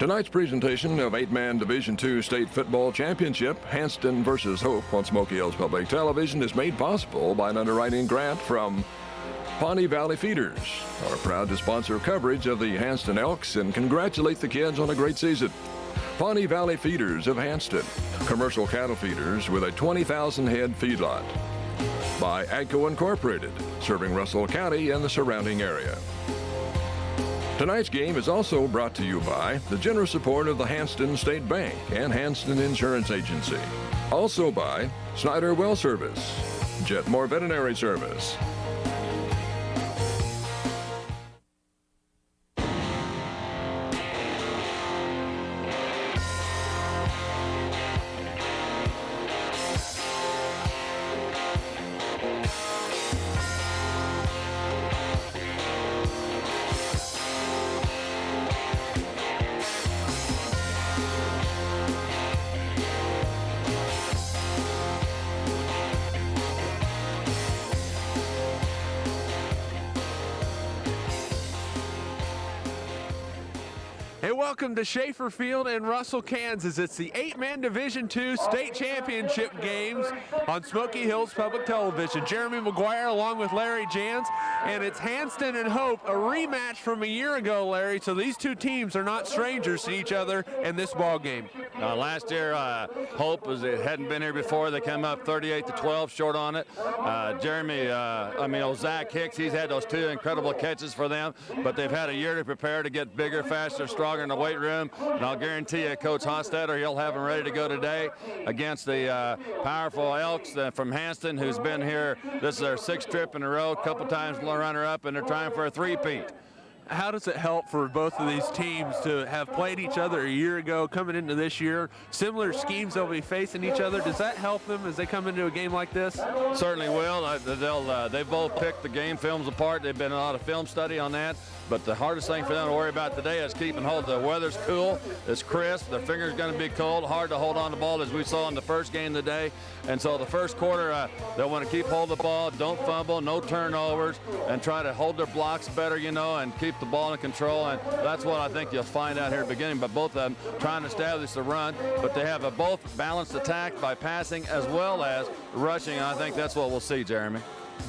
Tonight's presentation of 8-man Division II State Football Championship, Hanston versus Hope on Smoky Hills Public Television, is made possible by an underwriting grant from Pawnee Valley Feeders, are proud to sponsor coverage of the Hanston Elks and congratulate the kids on a great season. Pawnee Valley Feeders of Hanston, commercial cattle feeders with a 20,000 head feedlot. By AGCO Incorporated, serving Russell County and the surrounding area. Tonight's game is also brought to you by the generous support of the Hanston State Bank and Hanston Insurance Agency. Also by Snyder Well Service, Jetmore Veterinary Service. Hey, welcome to Schaefer Field in Russell, Kansas. It's the 8-man Division II State Championship games on Smoky Hills Public Television. Jeremy McGuire along with Larry Jans, and it's Hanston and Hope, a rematch from a year ago, Larry. So these two teams are not strangers to each other in this ball game. Last year, Hope hadn't been here before. They came up 38-12 short on it. Zach Hicks, he's had those two incredible catches for them, but they've had a year to prepare to get bigger, faster, stronger in the weight room, and I'll guarantee you, Coach Hostetter, he'll have them ready to go today against the powerful Elks from Hanston, who's been here. This is their 6th trip in a row, a couple times runner-up, and they're trying for a three-peat. How does it help for both of these teams to have played each other a year ago, coming into this year? Similar schemes they'll be facing each other. Does that help them as they come into a game like this? Certainly will. They've both picked the game films apart. They've been a lot of film study on that. But the hardest thing for them to worry about today is keeping hold. The weather's cool, it's crisp, their finger's going to be cold, hard to hold on the ball as we saw in the first game today. And so the first quarter, they'll want to keep hold of the ball, don't fumble, no turnovers, and try to hold their blocks better, and keep the ball in control. And that's what I think you'll find out here at the beginning. But both of them trying to establish the run, but they have a both balanced attack by passing as well as rushing. And I think that's what we'll see, Jeremy.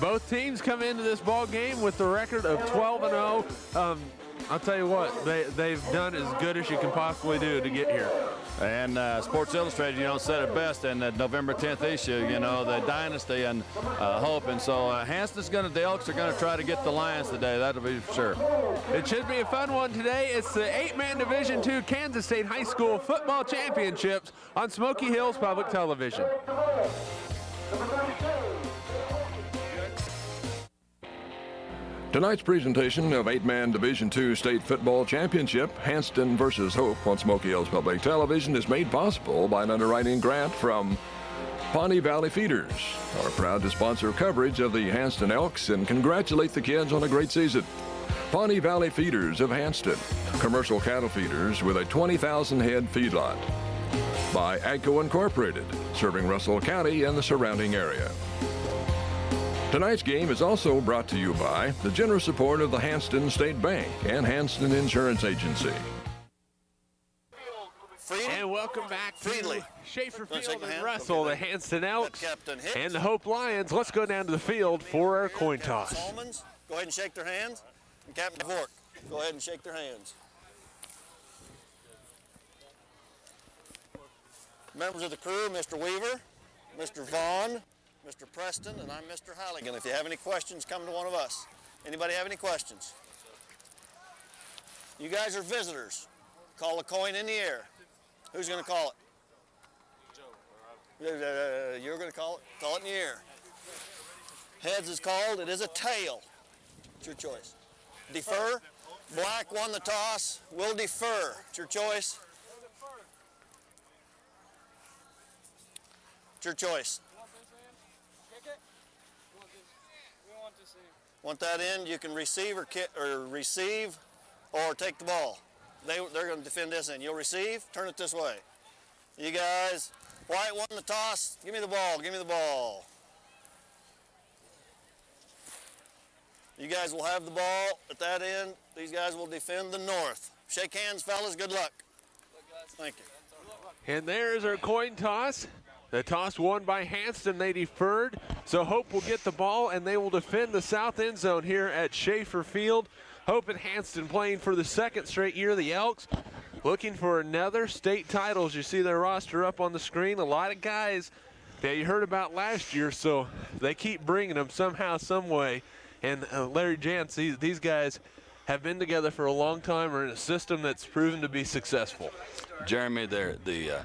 Both teams come into this ball game with the record of 12-0. I'll tell you what, they've done as good as you can possibly do to get here. And Sports Illustrated, said it best in the November 10th issue, the dynasty and hope. And so the Elks are going to try to get the Lions today. That'll be for sure. It should be a fun one today. It's the 8-man Division II Kansas State High School Football Championships on Smoky Hills Public Television. Tonight's presentation of 8-man Division II State Football Championship, Hanston versus Hope on Smoky Hills Public Television, is made possible by an underwriting grant from Pawnee Valley Feeders, are proud to sponsor coverage of the Hanston Elks and congratulate the kids on a great season. Pawnee Valley Feeders of Hanston, commercial cattle feeders with a 20,000 head feedlot. By AGCO Incorporated, serving Russell County and the surrounding area. Tonight's game is also brought to you by the generous support of the Hanston State Bank and Hanston Insurance Agency. And welcome back to Schaefer Field in Russell, the Hanston Elks and the Hope Lions. Let's go down to the field for our coin toss. Go ahead and shake their hands. And Captain Vork, go ahead and shake their hands. Members of the crew, Mr. Weaver, Mr. Vaughn, Mr. Preston, and I'm Mr. Halligan. If you have any questions, come to one of us. Anybody have any questions? You guys are visitors. Call a coin in the air. Who's going to call it? You're going to call it? Call it in the air. Heads is called. It is a tail. It's your choice. Defer. Black won the toss. We'll defer. It's your choice. It's your choice. Want that end, you can receive or take the ball. They're going to defend this end. You'll receive, turn it this way. You guys, white won the toss. Give me the ball, give me the ball. You guys will have the ball at that end. These guys will defend the north. Shake hands, fellas. Good luck. Thank you. And there's our coin toss. The toss won by Hanston. They deferred. So Hope will get the ball, and they will defend the south end zone here at Schaefer Field. Hope and Hanston playing for the second straight year. The Elks looking for another state title. As you see their roster up on the screen, a lot of guys that you heard about last year, so they keep bringing them somehow, some way. And Larry Jantz, these guys have been together for a long time, or in a system that's proven to be successful. Jeremy, the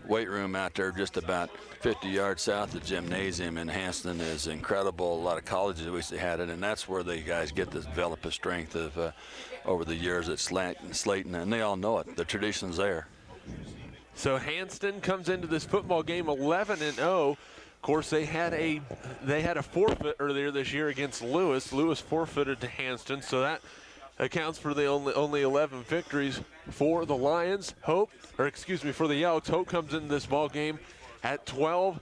weight room out there just about 50 yards south of the gymnasium in Hanston is incredible. A lot of colleges wish they had it, and that's where the guys get to develop a strength of over the years at Slayton, and they all know it. The tradition's there. So Hanston comes into this football game 11-0. Of course, they had a forfeit earlier this year against Lewis. Lewis forfeited to Hanston, so that accounts for the only 11 victories for the Lions. For the Elks. Hope comes into this ball game at 12-0.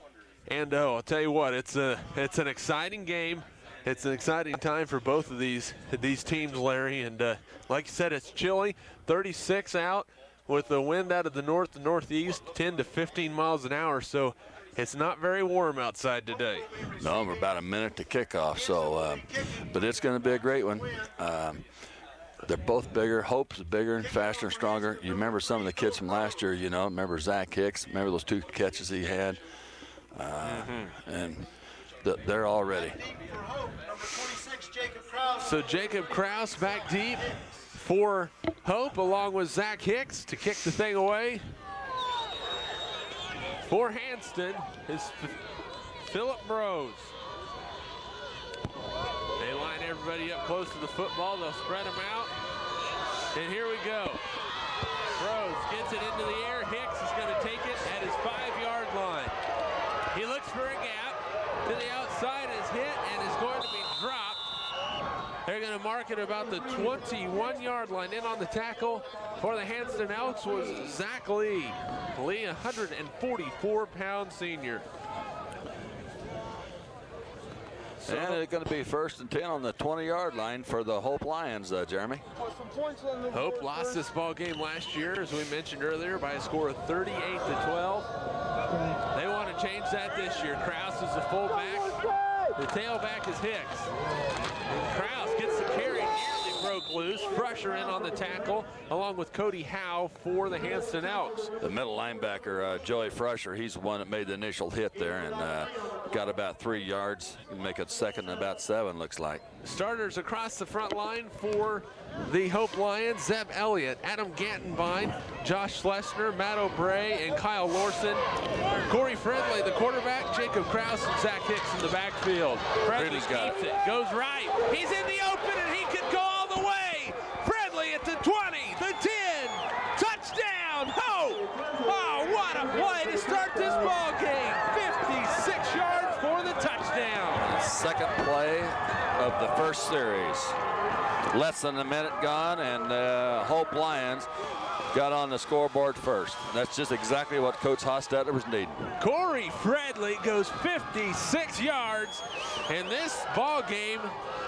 I'll tell you what, it's an exciting game. It's an exciting time for both of these teams, Larry. And like you said, it's chilly, 36 out with the wind out of the north to northeast, 10 to 15 miles an hour. So it's not very warm outside today. No, we're about a minute to kickoff. So, but it's going to be a great one. They're both bigger. Hope's bigger and faster and stronger. You remember some of the kids from last year, you know. Remember Zach Hicks? Remember those 2 catches he had? And they're all ready. So Jacob Kraus back deep for Hope, along with Zach Hicks to kick the thing away. For Hanston is Philip Brose. They line everybody up close to the football. They'll spread them out. And here we go. Brose gets it into the air. Hicks is going to take it at his 5-yard line. He looks for a gap. To the outside is hit and is going to be dropped. They're going to mark it about the 21-yard line. In on the tackle for the Hanston Elks was Zach Lee. Lee, 144-pound senior. And it's going to be 1st and 10 on the 20-yard line for the Hope Lions, Jeremy. Hope lost this ball game last year, as we mentioned earlier, by a score of 38-12. They want to change that this year. Kraus is the fullback. The tailback is Hicks. And Kraus gets the carry, nearly broke loose. Pressure in on the tackle, along with Cody Howe for the Hanston Elks. The middle linebacker, Joey Frusher, he's the one that made the initial hit there and got about 3 yards. Make it 2nd and about 7, looks like. Starters across the front line for the Hope Lions: Zeb Elliott, Adam Gantenbein, Josh Schlesner, Matt O'Bray, and Kyle Lorson. Corey Friendly, the quarterback, Jacob Kraus, and Zach Hicks in the backfield. Friendly keeps it, goes right. He's in the open, and he could go all the way. Friendly at the 20, the 10, touchdown, Hope! Oh, what a play to start this ball game. 56 yards for the touchdown. Second play of the first series. Less than a minute gone, and Hope Lions got on the scoreboard first. That's just exactly what Coach Hostetler was needing. Corey Fredley goes 56 yards, and this ball game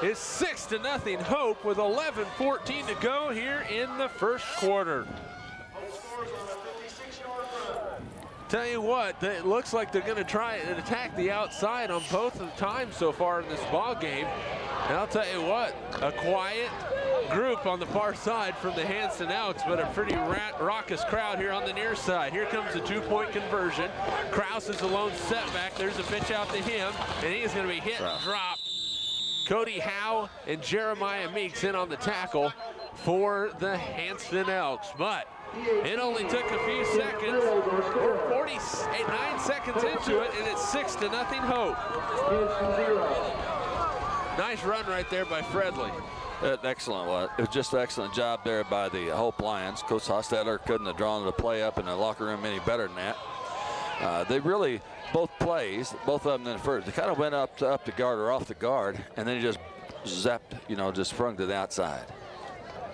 is 6-0 Hope with 11:14 to go here in the first quarter. Tell you what, it looks like they're going to try and attack the outside on both of the times so far in this ball game. And I'll tell you what, a quiet group on the far side from the Hanston Elks, but a pretty raucous crowd here on the near side. Here comes the 2-point conversion. Kraus is the lone setback. There's a pitch out to him, and he is going to be hit and dropped. Cody Howe and Jeremiah Meeks in on the tackle for the Hanston Elks. But it only took a few seconds. We're 9 seconds into it, and it's 6-0 Hope. Nice run right there by Fredley. Excellent. It was just an excellent job there by the Hope Lions. Coach Hostetler couldn't have drawn the play up in the locker room any better than that. They really, both plays, both of them in the first, they kind of went up the guard or off the guard, and then he just zapped, just sprung to the outside.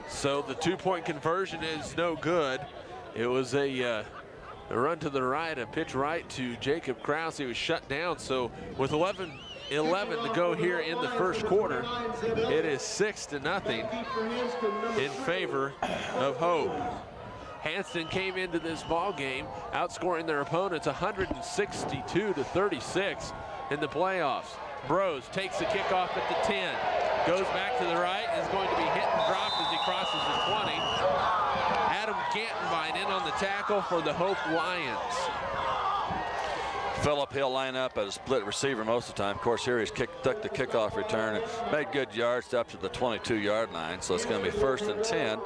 So the 2-point conversion is no good. It was a run to the right, a pitch right to Jacob Kraus. He was shut down. So with 11 to go here in the first quarter, it is 6-0 in favor of Hope. Hanston came into this ball game outscoring their opponents 162-36 in the playoffs. Bros takes the kickoff at the 10, goes back to the right, is going to be hit and dropped as he crosses the 20. Adam Gantenbein in on the tackle for the Hope Lions. Phillip, he'll line up as a split receiver most of the time. Of course, here he's took the kickoff return and made good yards up to the 22-yard line. So it's going to be 1st and 10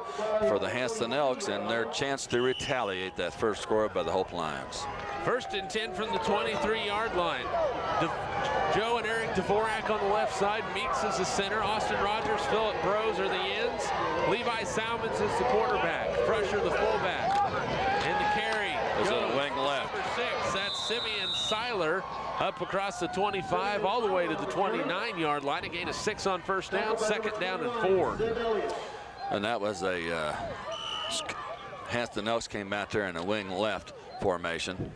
for the Hanston Elks and their chance to retaliate that first score by the Hope Lions. 1st and 10 from the 23-yard line. Joe and Eric Dvorak on the left side. Meeks is the center. Austin Rogers, Phillip Bros are the ends. Levi Salmons is the quarterback. Frusher the fullback. And the carry goes goes to the wing left. Number 6, that's Simeon Seiler up across the 25 all the way to the 29-yard line. A gain of 6 on first down, 2nd down and 4. And that was a Hanston Elks came out there in a wing left formation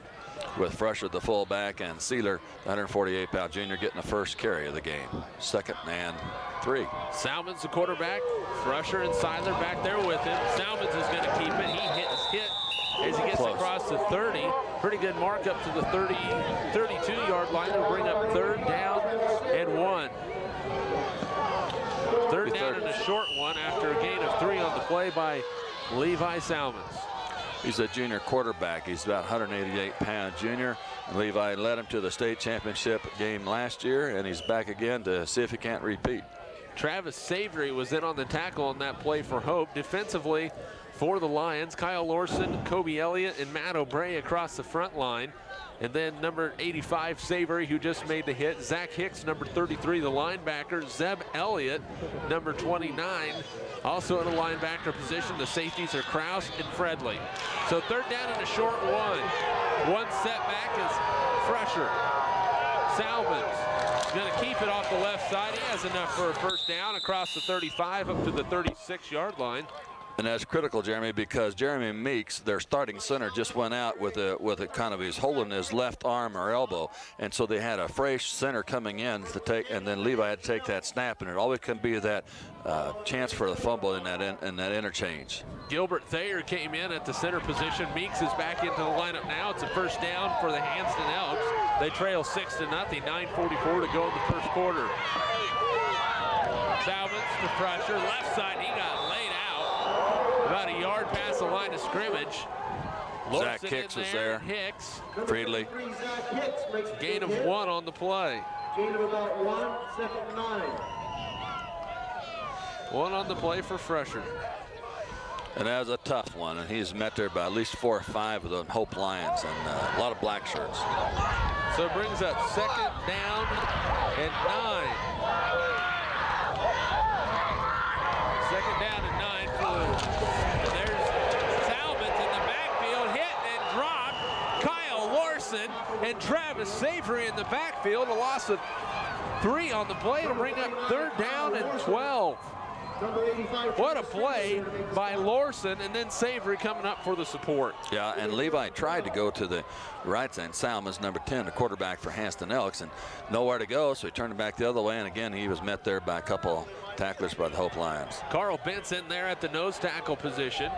with Frusher the fullback and Sealer, the 148-pound junior, getting the first carry of the game. 2nd and 3. Salmons the quarterback. Frusher and Seiler back there with him. Salmons is going to keep it. He hit as he gets Close. across the 30. Pretty good mark up to the 32-yard line. They'll bring up 3rd down and 1. 3rd down and a short one after a gain of 3 on the play by Levi Salmons. He's a junior quarterback. He's about 188-pound junior. And Levi led him to the state championship game last year, and he's back again to see if he can't repeat. Travis Savory was in on the tackle on that play for Hope. Defensively for the Lions, Kyle Lorson, Kobe Elliott, and Matt O'Bray across the front line. And then number 85, Savory, who just made the hit. Zach Hicks, number 33, the linebacker. Zeb Elliott, number 29, also in the linebacker position. The safeties are Kraus and Fredley. So 3rd down and a short 1. One setback is Frusher. Salmons going to keep it off the left side. He has enough for a first down across the 35 up to the 36-yard line. And that's critical, Jeremy, because Jeremy Meeks, their starting center, just went out with a kind of he's holding his left arm or elbow, and so they had a fresh center coming in to take, and then Levi had to take that snap, and it always can be that chance for the fumble in that interchange. Gilbert Thayer came in at the center position. Meeks is back into the lineup now. It's a first down for the Hanston Elks. They trail 6-0. 9:44 to go in the first quarter. Salmons to Frusher, left side. He got laid out. About a yard past the line of scrimmage. Zach Hicks was there. Hicks. Friedley. Gain of 1 on the play. Gain of about 1, 2nd and 9. 1 on the play for Frusher. And that was a tough one, and he's met there by at least 4 or 5 of the Hope Lions, and a lot of black shirts. So it brings up 2nd down and 9. 2nd down and 9 for there's Salmons in the backfield, hit and dropped. Kyle Larson and Travis Savory in the backfield. A loss of 3 on the play to bring up 3rd down and 12. What a play by Lorson, and then Savory coming up for the support. Yeah, and Levi tried to go to the right side. Salmons, number 10, the quarterback for Hanston Elks, and nowhere to go, so he turned it back the other way, and again, he was met there by a couple tacklers by the Hope Lions. Carl Benson there at the nose tackle position.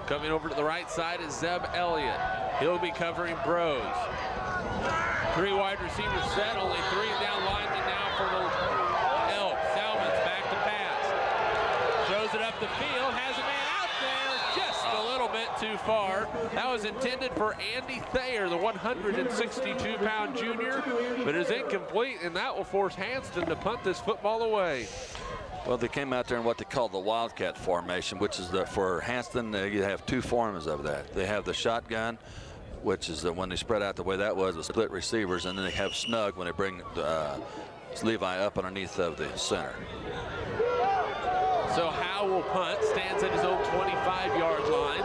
Coming over to the right side is Zeb Elliott. He'll be covering Bros. 3 wide receivers set, only 3 down linemen now for the Elks. Salmons back to pass. Throws it up the field, has a man out there, just a little bit too far. That was intended for Andy Thayer, the 162-pound junior, but is incomplete, and that will force Hanston to punt this football away. Well, they came out there in what they call the Wildcat formation, which is for Hanston, you have 2 forms of that. They have the shotgun, which is when they spread out the way that was, the split receivers, and then they have snug when they bring Levi up underneath of the center. So Howe will punt, stands at his own 25-yard line.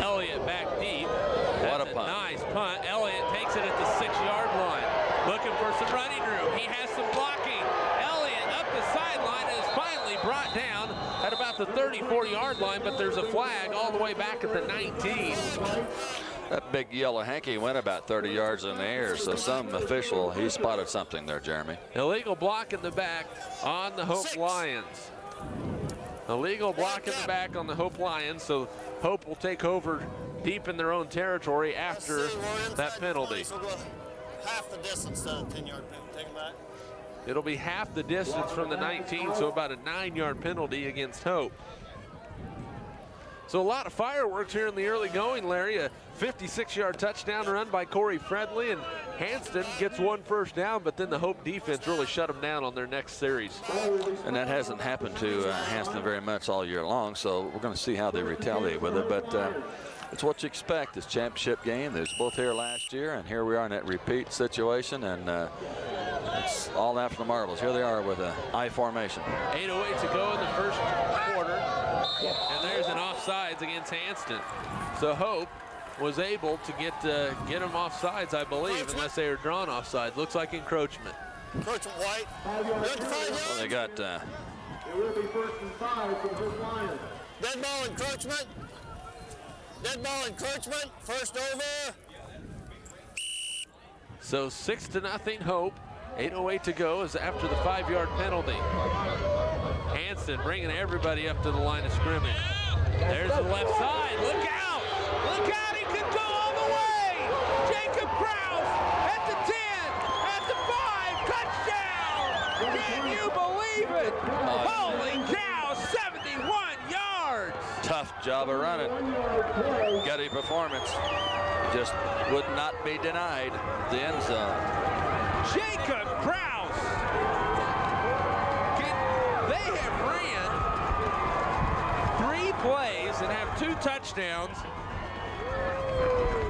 Elliott back deep. What a That's punt. Nice punt. Elliott takes it at the 6-yard line. Looking for some running room. He has some blocking. Elliott up the sideline and is finally brought down at about the 34-yard line, but there's a flag all the way back at the 19. That big yellow hanky went about 30 yards in the air, so some official, he spotted something there, Jeremy. Illegal block in the back on the Hope Lions. Illegal block in the back on the Hope Lions, so Hope will take over deep in their own territory after that penalty. So go half the distance to the 10-yard penalty. Take them back. It'll be half the distance from the 19, so about a 9-yard penalty against Hope. So a lot of fireworks here in the early going, Larry. A 56-yard touchdown run by Corey Fredley, and Hanston gets 1 first down, but then the Hope defense really shut them down on their next series. And that hasn't happened to Hanston very much all year long, so we're going to see how they retaliate with it. But it's what you expect. This championship game. They was both here last year, and here we are in that repeat situation, and it's all after the marbles. Here they are with an I formation. 8:08 to go in the first quarter, and there's an offsides against Hanston. So Hope was able to get them offsides, I believe, unless they were drawn offside. Looks like encroachment. Encroachment white. Well, they got It will be 1st and 5 for the Hope Lions. Dead ball encroachment. Dead ball encroachment. First over. So 6-0 Hope. 8:08 to go is after the 5-yard penalty. Hanston bringing everybody up to the line of scrimmage. There's the left side. Look out! Look out! He could go all the way! Jacob Kraus at the 10, at the 5, touchdown! Can you believe it? Holy cow! 71 yards! tough job of running. Gutty performance. Just would not be denied the end zone. Jacob Kraus. They have ran 3 plays and have 2 touchdowns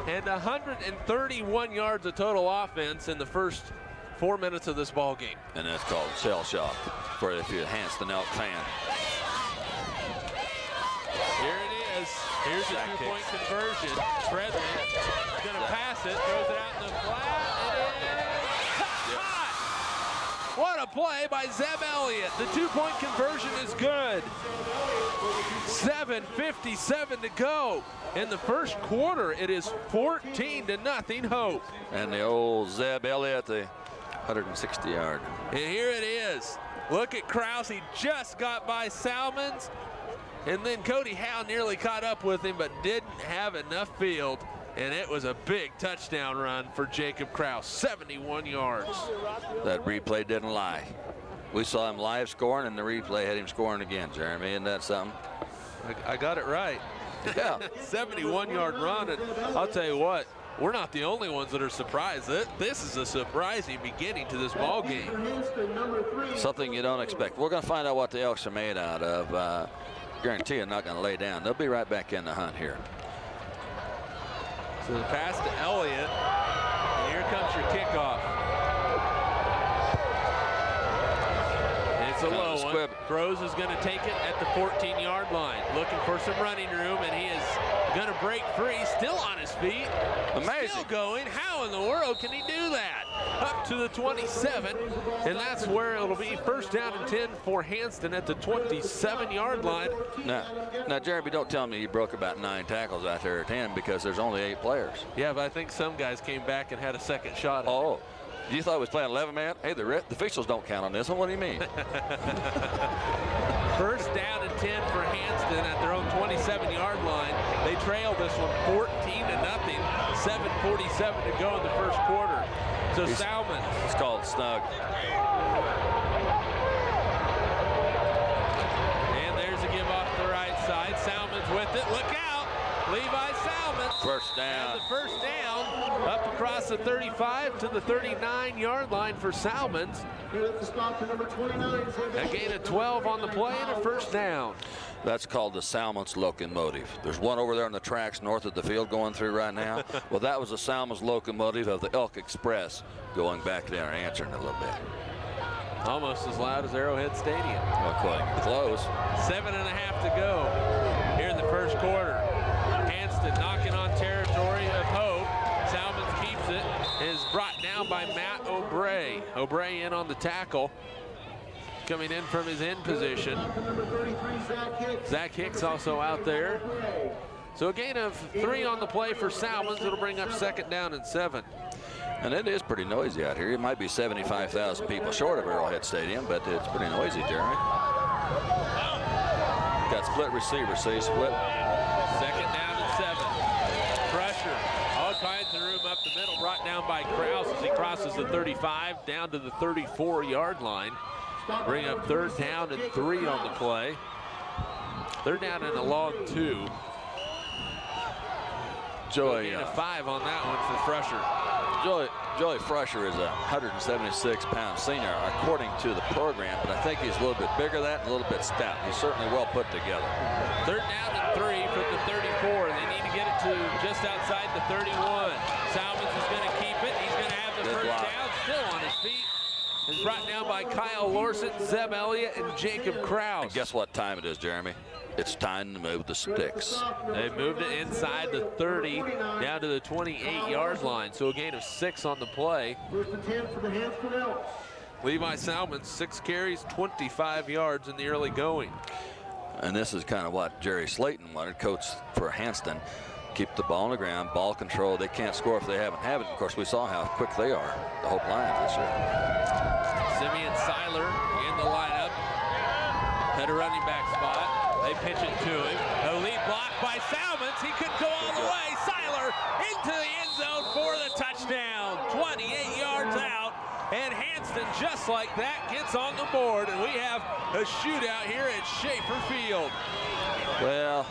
and 131 yards of total offense in the first 4 minutes of this ball game. And that's called shell shock for if you're a Hanston Elk fan. Here it is. Here's a 2-point conversion. Fredley is going to pass it, throws it out in the flat. It is caught. What a play by Zeb Elliott. The 2-point conversion is good. 7:57 to go. In the first quarter, it is 14-0 Hope. And the old Zeb Elliott, the 160-yard. And here it is. Look at Kraus. He just got by Salmons. And then Cody Howe nearly caught up with him, but didn't have enough field. And it was a big touchdown run for Jacob Kraus, 71 yards. That replay didn't lie. We saw him live scoring, and the replay had him scoring again, Jeremy. Isn't that something? I got it right. Yeah. 71-yard run, and I'll tell you what, we're not the only ones that are surprised. This is a surprising beginning to this ball game. Something you don't expect. We're going to find out what the Elks are made out of. Guarantee they're not going to lay down. They'll be right back in the hunt here. So the pass to Elliott, and here comes your kickoff. And it's a low one. Groves is going to take it at the 14-yard line, looking for some running room, and he is going to break free, still on his feet. Amazing. Still going. How in the world can he do that? Up to the 27, and that's where it'll be first down and 10 for Hanston at the 27-yard line. Now, Jeremy, don't tell me he broke about 9 tackles out there at 10 because there's only 8 players. Yeah, but I think some guys came back and had a second shot at it. Oh, you thought he was playing 11-man? Hey, the officials don't count on this one. What do you mean? First down and 10 for Hanston at their own 27-yard line. They trail this one 14-0. 7:47 to go in the first quarter. So Salmons. It's called snug. And there's a give off the right side. Salmons with it. Look out. Levi Salmons. First down. And the first down up across the 35 to the 39-yard line for Salmons. A gain of 12 on the play and a first down. That's called the Salmons locomotive. There's one over there on the tracks north of the field going through right now. Well, that was the Salmons locomotive of the Elk Express going back there and answering a little bit. Almost as loud as Arrowhead Stadium. Well, quite close. 7.5 to go here in the first quarter. Hanston knocking on territory of Hope. Salmons keeps it. It is brought down by Matt O'Bray. O'Bray in on the tackle. Coming in from his end position. Zach Hicks also out there. So a gain of 3 on the play for Salmons. It'll bring up second down and 7. And it is pretty noisy out here. It might be 75,000 people short of Arrowhead Stadium, but it's pretty noisy, Jeremy. got split receivers, see, split. Second down and 7. Pressure. All kinds of room up the middle, brought down by Kraus as he crosses the 35 down to the 34-yard line. Bring up 3rd down and 3 on the play. 3rd down and a long 2. Joey, 5 on that one for Fresher. Joey Fresher is a 176-pound senior, according to the program, but I think he's a little bit bigger than that and a little bit stout. He's certainly well put together. 3rd down and 3 from the 34. They need to get it to just outside the 31. Salmons is going to keep it. He's going to have the Good first block. down, still on his feet. Is brought down by Kyle Lorson, Zeb Elliott, and Jacob Kraus. And guess what time it is, Jeremy? It's time to move the sticks. They moved it inside the 30, down to the 28-yard line. So a gain of 6 on the play. 1st and 10 for the Hanston Elks. Levi Salmons, 6 carries, 25 yards in the early going. And this is kind of what Jerry Slayton wanted, coach for Hanston. Keep the ball on the ground, ball control. They can't score if they haven't had it. Of course, we saw how quick they are, the Hope Lions this year. Simeon Seiler in the lineup. At a running back spot. They pitch it to him. A lead block by Salmons. He couldn't go all the way. Seiler into the end zone for the touchdown. 28 yards out. And Hanston, just like that, gets on the board. And we have a shootout here at Schaefer Field. Well,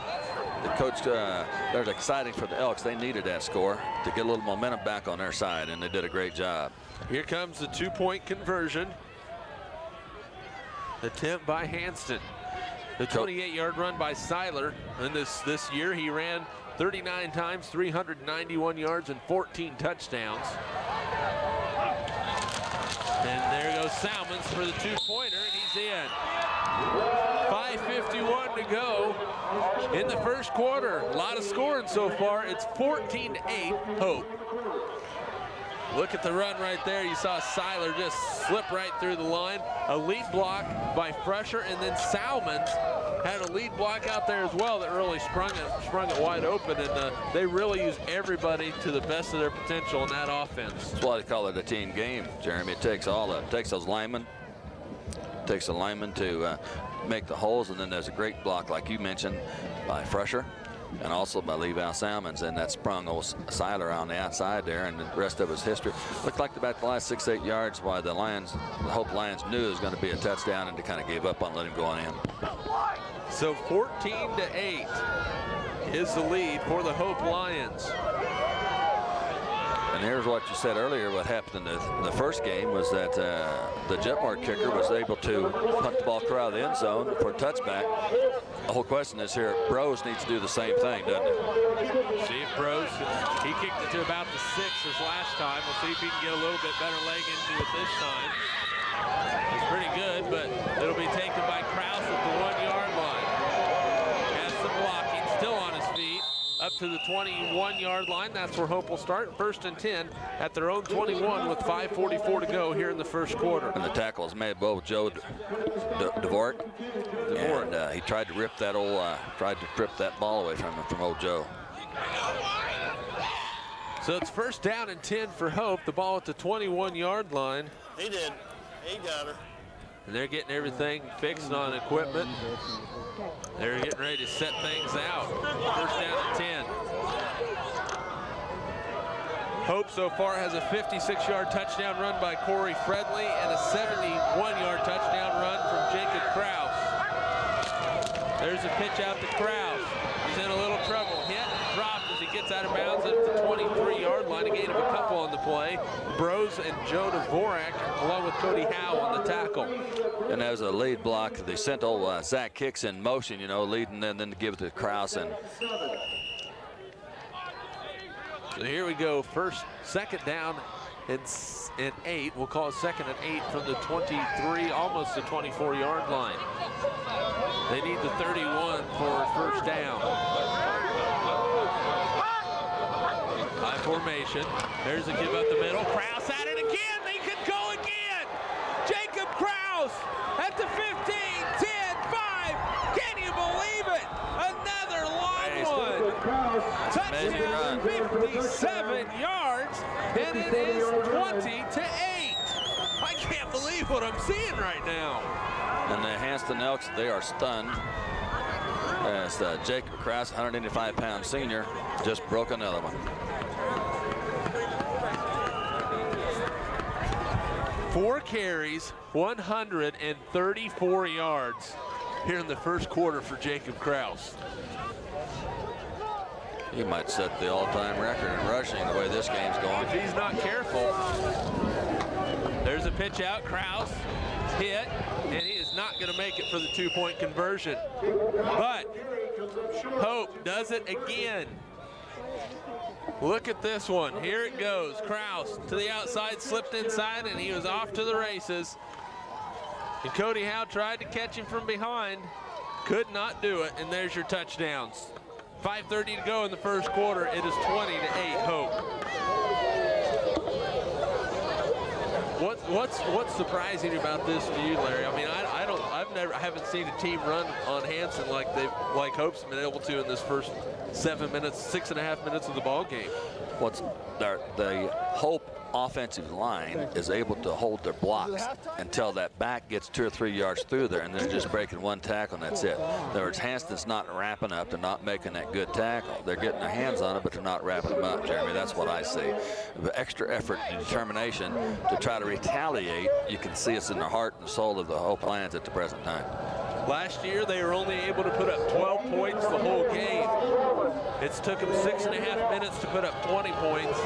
the coach, they're exciting for the Elks. They needed that score to get a little momentum back on their side, and they did a great job. Here comes the 2-point conversion. Attempt by Hanston. The 28-yard run by Seiler. And this year he ran 39 times, 391 yards, and 14 touchdowns. And there goes Salmons for the 2-pointer, and he's in. 5:51 to go in the first quarter. A lot of scoring so far. It's 14-8 Hope. Look at the run right there. You saw Seiler just slip right through the line. A lead block by Fresher, and then Salmons had a lead block out there as well that really sprung it wide open, and they really used everybody to the best of their potential in that offense. That's why they call it a team game, Jeremy. It takes those linemen, takes the linemen to make the holes, and then there's a great block, like you mentioned, by Fresher. And also by Levi Salmons, and that sprung old Seiler on the outside there, and the rest of his history. Looked like about the last 6-8 yards why the Hope Lions knew it was going to be a touchdown, and they kind of gave up on letting him go on in. So 14-8 is the lead for the Hope Lions. And here's what you said earlier. What happened in the first game was that the Jetmore kicker was able to punt the ball clear out of the end zone for a touchback. The whole question is here, Bros needs to do the same thing, doesn't it? See if Bros, he kicked it to about the 6 as last time. We'll see if he can get a little bit better leg into it this time. It's pretty good, but it'll be taken by Kraus at the 1-yard line. Has some blocking, still on his feet. Up to the 21-yard line. That's where Hope will start. 1st and 10 at their own 21 with 5:44 to go here in the first quarter. And the tackle is made by Joe Dvorak. And he tried to rip that ball away from him, from old Joe. So it's 1st down and 10 for Hope. The ball at the 21-yard line. He did. He got her. And they're getting everything fixed on equipment. They're getting ready to set things out. 1st down and 10. Hope so far has a 56-yard touchdown run by Corey Fredley and a 71-yard touchdown run from Jacob Kraus. There's a pitch out to Kraus. He's in a little trouble. Hit and dropped as he gets out of bounds at the 23-yard line. A gain of a couple on the play. Bros and Joe Dvorak, along with Cody Howe on the tackle. And that was a lead block. They sent old Zach Hicks in motion, you know, leading, and then to give it to Kraus. And so here we go. 2nd down and 8. We'll call it 2nd and 8 from the 23, almost the 24-yard line. They need the 31 for 1st down. High formation. There's a give up the middle. Kraus at it again. They could go again. Jacob Kraus at the 15, 10, 5. Can you believe it? Another long one. Touchdown, 57 yards, and it is 20-8. I can't believe what I'm seeing right now. the Hanston Elks, they are stunned. against Jacob Kraus, 185-pound senior, just broke another one. 4 carries, 134 yards here in the first quarter for Jacob Kraus. He might set the all-time record in rushing the way this game's going. If he's not careful. There's a pitch out. Kraus hit, and he is not going to make it for the 2-point conversion. But Hope does it again. Look at this one. Here it goes. Kraus to the outside, slipped inside, and he was off to the races. And Cody Howe tried to catch him from behind. Could not do it, and there's your touchdowns. 5:30 to go in the first quarter. It is 20-8 Hope. What's surprising about this to you, Larry? I mean, I haven't seen a team run on Hanston like Hope's been able to in this first 6.5 minutes of the ball game. The Hope offensive line is able to hold their blocks until that back gets 2 or 3 yards through there, and they're just breaking one tackle, and that's it. In other words, Hanston's not wrapping up. They're not making that good tackle. They're getting their hands on it, but they're not wrapping them up, Jeremy. That's what I see. The extra effort and determination to try to retaliate, you can see it's in the heart and soul of the Hope Lions at the present time. Last year, they were only able to put up 12 points the whole game. It's took them 6.5 minutes to put up 20 points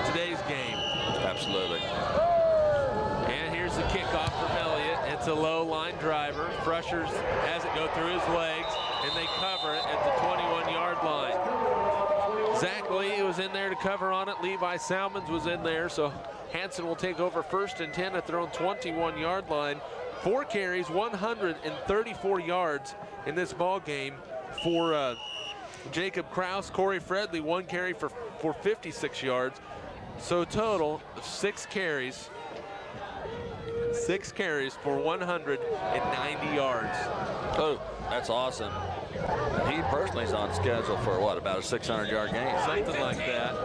today's game. Absolutely. And here's the kickoff from Elliott. It's a low line driver. Frushers has it go through his legs, and they cover it at the 21-yard line. Zach Lee was in there to cover on it. Levi Salmons was in there, so Hanston will take over 1st and 10 at their own 21-yard line. 4 carries, 134 yards in this ball game for Jacob Kraus. Corey Fredley, 1 carry for 56 yards. So total of 6 carries for 190 yards. Oh, that's awesome. He personally is on schedule for what, about a 600-yard game? Something like that.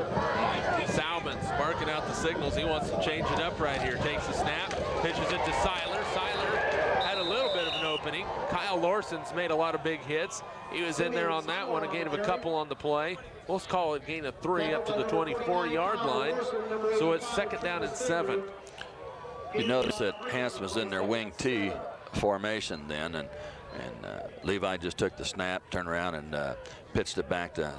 Salmons barking out the signals. He wants to change it up right here. Takes the snap, pitches it to Seiler. Seiler had a little bit of an opening. Kyle Larson's made a lot of big hits. He was in there on that one, a gain of a couple on the play. Let's call it a gain of 3 up to the 24-yard line. So it's 2nd down and 7. You notice that Hanston was in their wing T formation then, and Levi just took the snap, turned around, and pitched it back to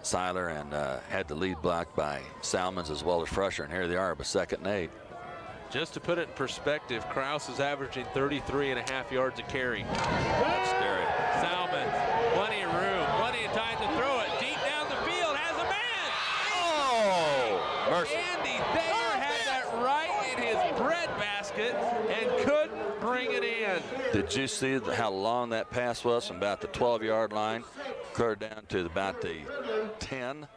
Seiler, and had the lead blocked by Salmons as well as Frusher, and here they are, but 2nd and 8. Just to put it in perspective, Kraus is averaging 33.5 yards a carry. That's scary. Salmons, plenty of room, plenty of time to throw it. Deep down the field, has a man! Oh, mercy. Andy Thayer had that right in his bread basket and couldn't bring it in. Did you see how long that pass was from about the 12-yard line, clear down to about the 10?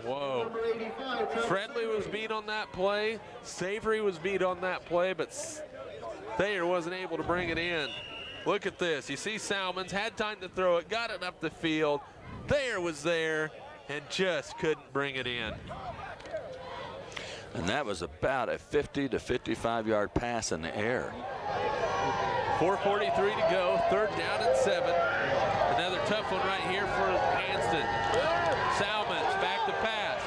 Whoa. Fredley was beat on that play. Savory was beat on that play, but Thayer wasn't able to bring it in. Look at this. You see Salmons had time to throw it, got it up the field. Thayer was there and just couldn't bring it in. And that was about a 50 to 55-yard pass in the air. 4:43 to go, 3rd down and 7. Another tough one right here for Hanston. Salmons back to pass.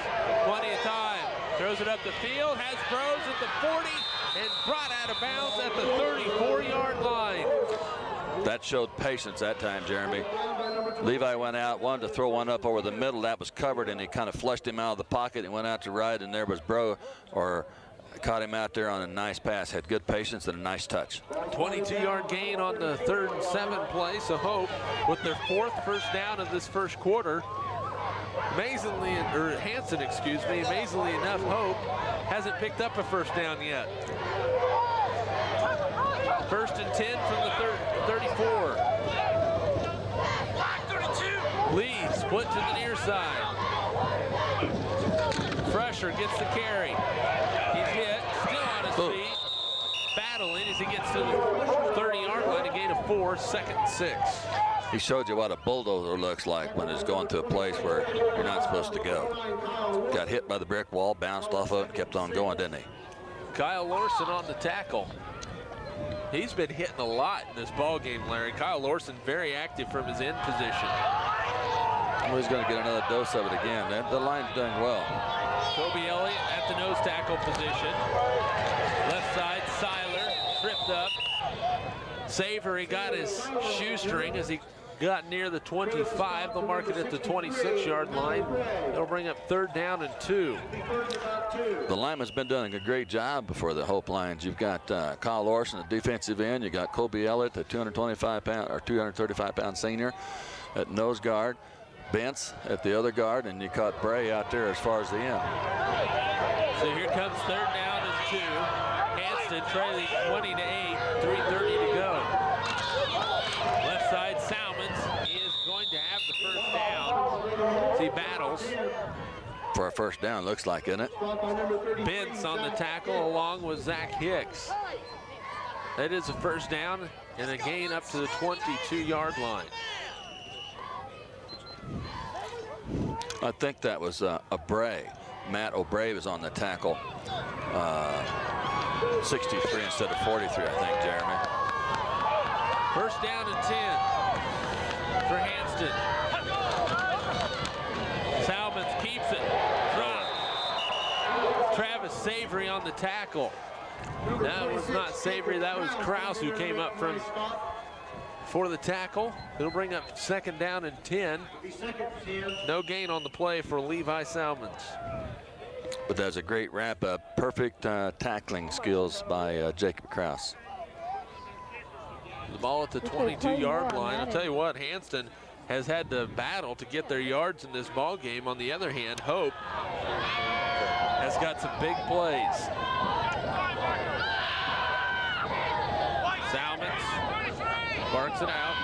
Plenty of time. Throws it up the field, has throws at the 40, and brought out of bounds at the 34-yard line. That showed patience that time, Jeremy. Levi went out, wanted to throw one up over the middle. That was covered, and he kind of flushed him out of the pocket and went out to right, and there was caught him out there on a nice pass. Had good patience and a nice touch. 22-yard gain on the 3rd and 7 play. So Hope, with their 4th first down of this first quarter, amazingly enough, Hope hasn't picked up a first down yet. 1st and 10 from the 34. Lee split to the near side. Frusher gets the carry. He's hit, still on his feet, battling as he gets to the 30-yard line, a gain of 4, 2nd and 6. He showed you what a bulldozer looks like when it's going to a place where you're not supposed to go. Got hit by the brick wall, bounced off of it, and kept on going, didn't he? Kyle Larson on the tackle. He's been hitting a lot in this ball game, Larry. Kyle Lorson very active from his end position. Well, he's going to get another dose of it again. The line's doing well. Kobe Elliott at the nose tackle position. Left side, Seiler tripped up. Savory got his shoestring as he got near the 25. They'll mark it at the 26-yard line. They'll bring up 3rd down and 2. The lineman's been doing a great job for the Hope Lions. You've got Kyle Larson at defensive end. You got Kobe Elliott, the 225-pound or 235-pound senior at nose guard. Bentz at the other guard, and you caught Bray out there as far as the end. So here comes 3rd down and 2. Hanston trailing 20-8, 3:30 to go. Left side, Salmons is going to have the 1st down as he battles. For a 1st down, looks like, isn't it? Bentz on the tackle along with Zach Hicks. That is a 1st down and a gain up to the 22-yard line. I think that was a Bray. Matt O'Bray was on the tackle. 63 instead of 43, I think, Jeremy. 1st down and 10 for Hanston. Salmons keeps it. Drop. Travis Savory on the tackle. That was not Savory, that was Krause who came up for the tackle. It'll bring up 2nd down and 10. No gain on the play for Levi Salmons. But that's a great wrap-up. Perfect tackling skills by Jacob Krause. The ball at the 22-yard line. I'll tell you what, Hanston has had to battle to get their yards in this ball game. On the other hand, Hope has got some big plays. Salmons barks it out.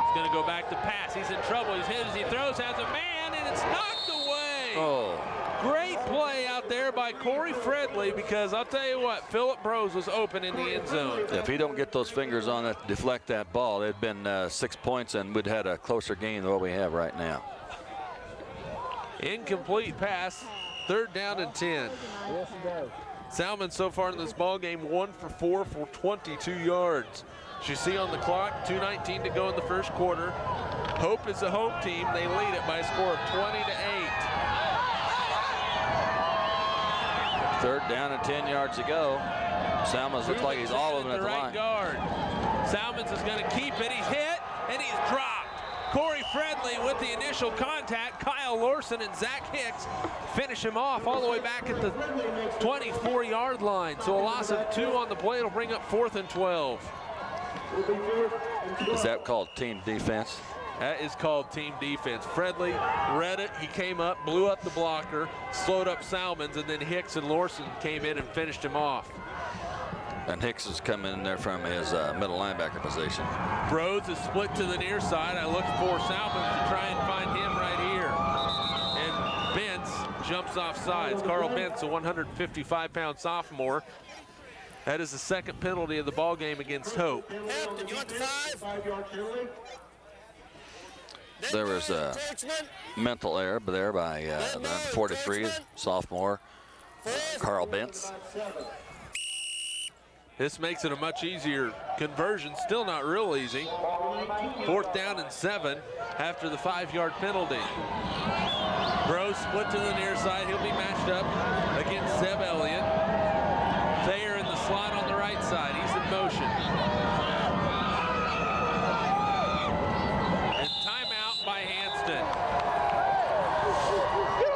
He's going to go back to pass. He's in trouble. He's hit as he throws, has a man, and it's knocked away. Oh. Great play out there by Corey Fredley, because I'll tell you what, Phillip Brose was open in the end zone. If he don't get those fingers on it, deflect that ball, it'd been 6 points and we'd had a closer game than what we have right now. Incomplete pass, 3rd down and 10. Salmon so far in this ball game 1 for 4 for 22 yards. As you see on the clock, 2:19 to go in the 1st quarter. Hope is the home team. They lead it by a score of 20-8. 3rd down and 10 yards to go. Salmons looks like he's all of them at the line. Guard. Salmons is going to keep it. He's hit and he's dropped. Corey Fredley with the initial contact. Kyle Lorson and Zach Hicks finish him off all the way back at the 24-yard line. So a loss of 2 on the play. It'll bring up 4th and 12. Is that called team defense? That is called team defense. Fredley read it. He came up, blew up the blocker, slowed up Salmons, and then Hicks and Lorson came in and finished him off. And Hicks is coming in there from his middle linebacker position. Brose is split to the near side. I look for Salmons to try and find him right here. And Bentz jumps off sides. Carl Bentz, a 155-pound sophomore. That is the 2nd penalty of the ball game against Hope. Hampton, you want the 5? There was a mental error there by the 43, sophomore, Carl Bentz. This makes it a much easier conversion. Still not real easy. 4th down and 7 after the 5-yard penalty. Brose split to the near side. He'll be matched up against Zeb Elliott. Thayer in the slot on the right side. He's in motion. And timeout by Hanston.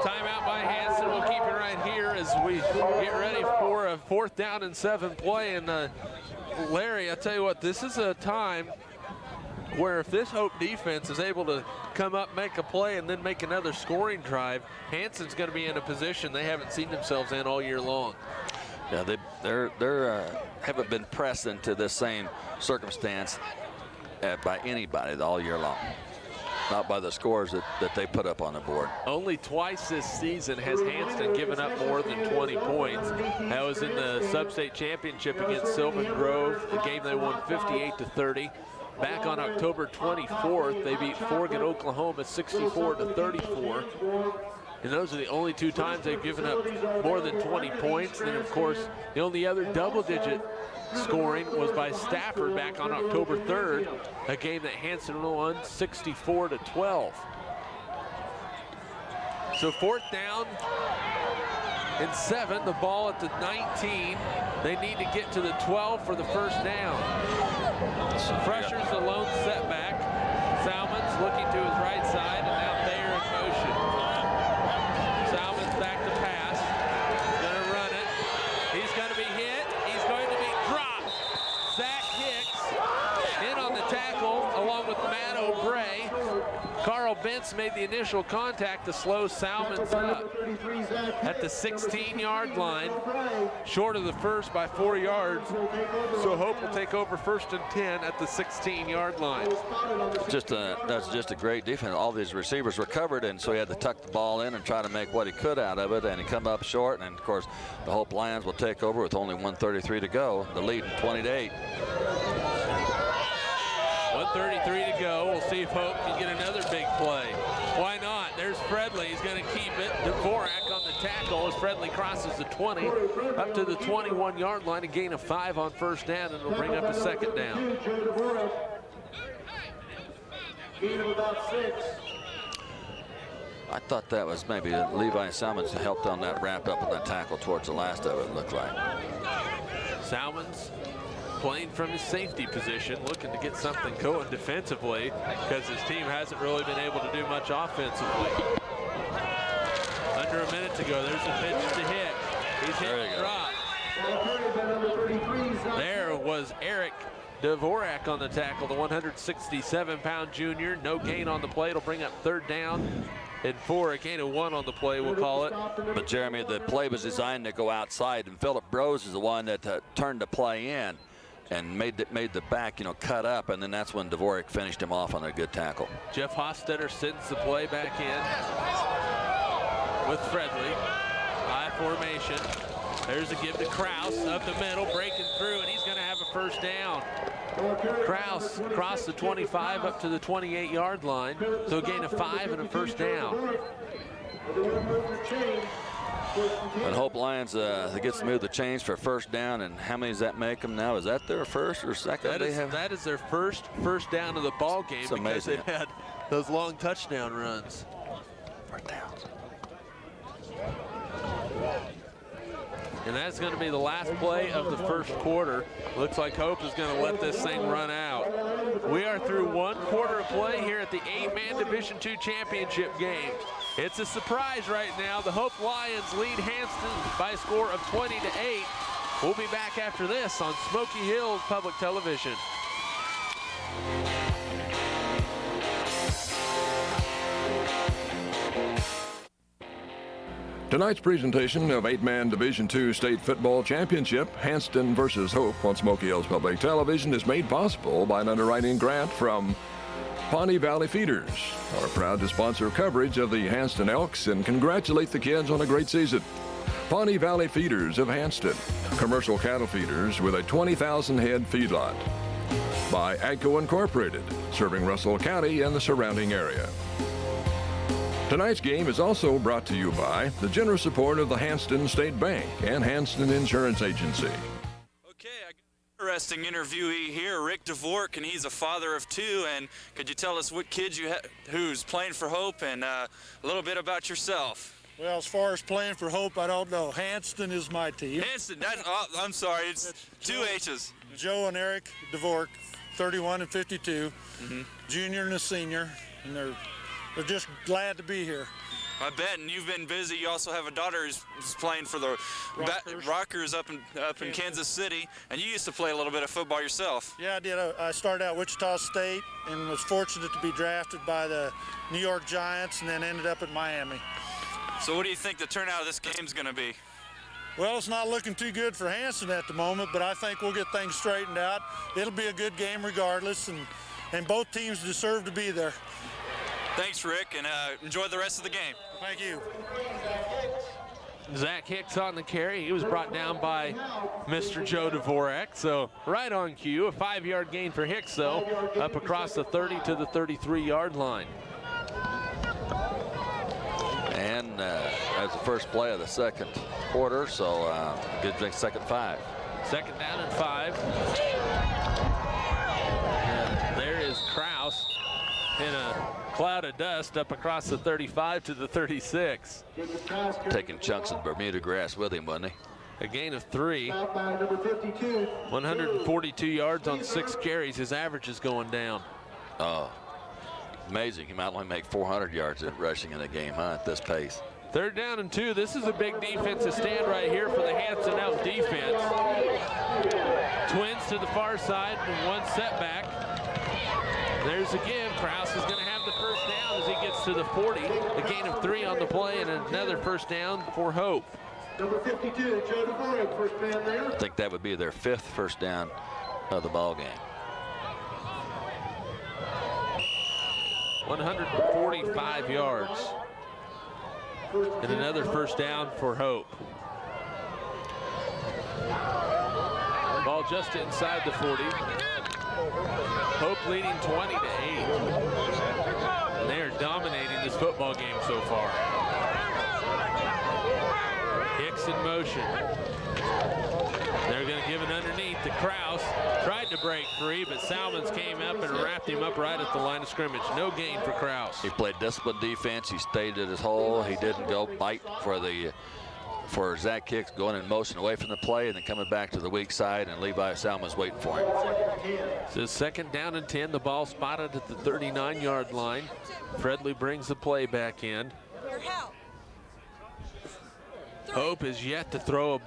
Timeout by Hanston. We'll keep it right here as we get ready for a 4th down and 7 play. And Larry, I tell you what, this is a time where if this Hope defense is able to come up, make a play, and then make another scoring drive, Hanson's going to be in a position they haven't seen themselves in all year long. Yeah, they haven't been pressed into this same circumstance by anybody all year long. Not by the scores that they put up on the board. Only twice this season has Hanston given up more than 20 points. That was in the Sub-State Championship against Sylvan Grove, the game they won 58-30. Back on October 24th, they beat Forget, Oklahoma 64-34. and those are the only 2 times they've given up more than 20 points. And of course, the only other double-digit scoring was by Stafford back on October 3rd, a game that Hanston won 64-12. So 4th down and 7, the ball at the 19. They need to get to the 12 for the first down. Pressure's the lone setback. Salmon's looking to his right side, and now Thayer in motion. Salmon's back to pass. He's gonna run it. He's gonna be hit. He's going to be dropped. Zach Hicks in on the tackle, along with Matt O'Bray. Carl Bentz made the initial contact to slow Salmons up at the 16-yard line, short of the first by 4 yards. So Hope will take over 1st and 10 at the 16-yard line. That's just a great defense. All these receivers were covered, and so he had to tuck the ball in and try to make what he could out of it, and he come up short. And of course, the Hope Lions will take over with only 1:33 to go. The lead 20-8. 1:33 to go. We'll see if Hope can get another big play. Why not? There's Fredley. He's going to keep it. Dvorak on the tackle as Fredley crosses the 20 up to the 21-yard line. A gain of 5 on 1st down, and it'll bring up a 2nd down. Gain of about 6. I thought that was maybe Levi Salmons helped on that wrap up of that tackle towards the last of it, looked like. Salmons playing from his safety position, looking to get something going defensively because his team hasn't really been able to do much offensively. Under a minute to go, there's a pitch to Hicks. He's hit and dropped. There was Eric Dvorak on the tackle, the 167-pound junior. No gain on the play. It'll bring up 3rd down and 4. A gain of 1 on the play, we'll call it. But Jeremy, the play was designed to go outside, and Philip Brose is the one that turned the play in and made the back, cut up, and then that's when Dvorak finished him off on a good tackle. Jeff Hofstetter sends the play back in with Fredley. High formation. There's a give to Kraus up the middle, breaking through, and he's going to have a 1st down. Kraus across the 25 up to the 28-yard line. So a gain of 5 and a 1st down. And Hope Lions they get to move the chains for 1st down, and how many does that make them now? Is that their 1st or 2nd? That is their first down of the ball game because amazing. they've had those long touchdown runs. 1st downs. And that's going to be the last play of the 1st quarter. Looks like Hope is going to let this thing run out. We are through 1 quarter of play here at the 8-man Division II championship game. It's a surprise right now. The Hope Lions lead Hanston by a score of 20-8. We'll be back after this on Smoky Hills Public Television. Tonight's presentation of 8-man Division II State Football Championship, Hanston versus Hope on Smoky Hills Public Television, is made possible by an underwriting grant from Pawnee Valley Feeders. Are proud to sponsor coverage of the Hanston Elks and congratulate the kids on a great season. Pawnee Valley Feeders of Hanston, commercial cattle feeders with a 20,000 head feedlot. By AGCO Incorporated, serving Russell County and the surrounding area. Tonight's game is also brought to you by the generous support of the Hanston State Bank and Hanston Insurance Agency. Okay, I got an interesting interviewee here, Rick Dvorak, and he's a father of 2. And could you tell us what kid who's playing for Hope and a little bit about yourself? Well, as far as playing for Hope, I don't know. Hanston is my team. Hanston, I'm sorry, it's 2 H's. Joe and Eric Dvorak, 31 and 52, junior and a senior, and they're just glad to be here. I bet, and you've been busy. You also have a daughter who's playing for the Rockers up in Kansas City, and you used to play a little bit of football yourself. Yeah, I did. I started out at Wichita State and was fortunate to be drafted by the New York Giants and then ended up at Miami. So what do you think the turnout of this game's going to be? Well, it's not looking too good for Hanston at the moment, but I think we'll get things straightened out. It'll be a good game regardless, and both teams deserve to be there. Thanks, Rick, and enjoy the rest of the game. Thank you. Zach Hicks on the carry. He was brought down by Mr. Joe Dvorak, so right on cue. A 5-yard gain for Hicks, though, up across the 30 to the 33-yard line. And that's the first play of the second quarter, so good second 5. Second down and 5. And there is Kraus in a cloud of dust up across the 35 to the 36. Taking chunks of Bermuda grass with him, wasn't he? A gain of 3. 142 yards on 6 carries. His average is going down. Oh, amazing. He might only make 400 yards at rushing in a game, huh, at this pace. Third down and 2. This is a big defensive stand right here for the Hanston out defense. Twins to the far side and 1 setback. There's a give. Kraus is going to have the first down as he gets to the 40. A gain of 3 on the play and another first down for Hope. Number 52, Joe DeVore, first man there. I think that would be their 5th first down of the ball game. 145 yards. And another first down for Hope. Ball just inside the 40. Hope leading 20 to 8. And they are dominating this football game so far. Hicks in motion. They're going to give it underneath to Kraus. Tried to break free, but Salmons came up and wrapped him up right at the line of scrimmage. No gain for Kraus. He played disciplined defense. He stayed at his hole. He didn't go bite for Zach Hicks going in motion away from the play and then coming back to the weak side, and Levi Salmons waiting for him. So second down and 10. The ball spotted at the 39-yard line. Fredley brings the play back in. Hope is yet to throw a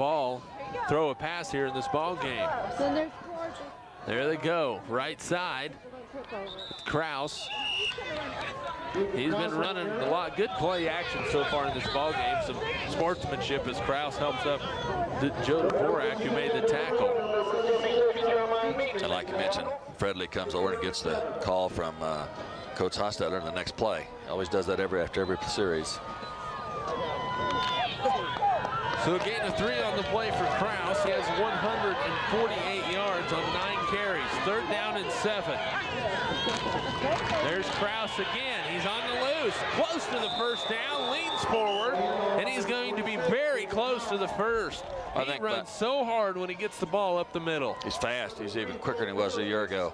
pass here in this ball game. There they go, right side. Kraus. He's been running a lot. Good play action so far in this ball game. Some sportsmanship as Kraus helps up Joe Dvorak, who made the tackle. And like you mentioned, Fredley comes over and gets the call from Coach Hostetler in the next play. Always does that after every series. So a gain of 3 on the play for Kraus. He has 148 yards on 9 carries. Third down and 7. There's Kraus again. He's on the loose. Close to the first down. Leans forward. And he's going to be very close to the first. He runs so hard when he gets the ball up the middle. He's fast. He's even quicker than he was a year ago.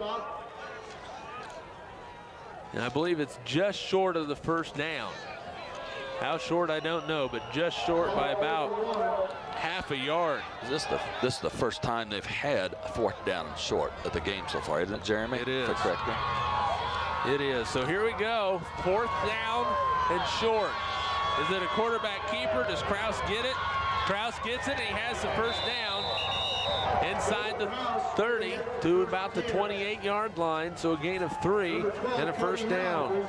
And I believe it's just short of the first down. How short, I don't know, but just short by about half a yard. This is the first time they've had a 4th down and short of the game so far, isn't it, Jeremy? It is. Correct me. It is. So here we go. 4th down and short. Is it a quarterback keeper? Does Kraus get it? Kraus gets it, and he has the first down inside the 30 to about the 28-yard line. So a gain of 3 and a first down.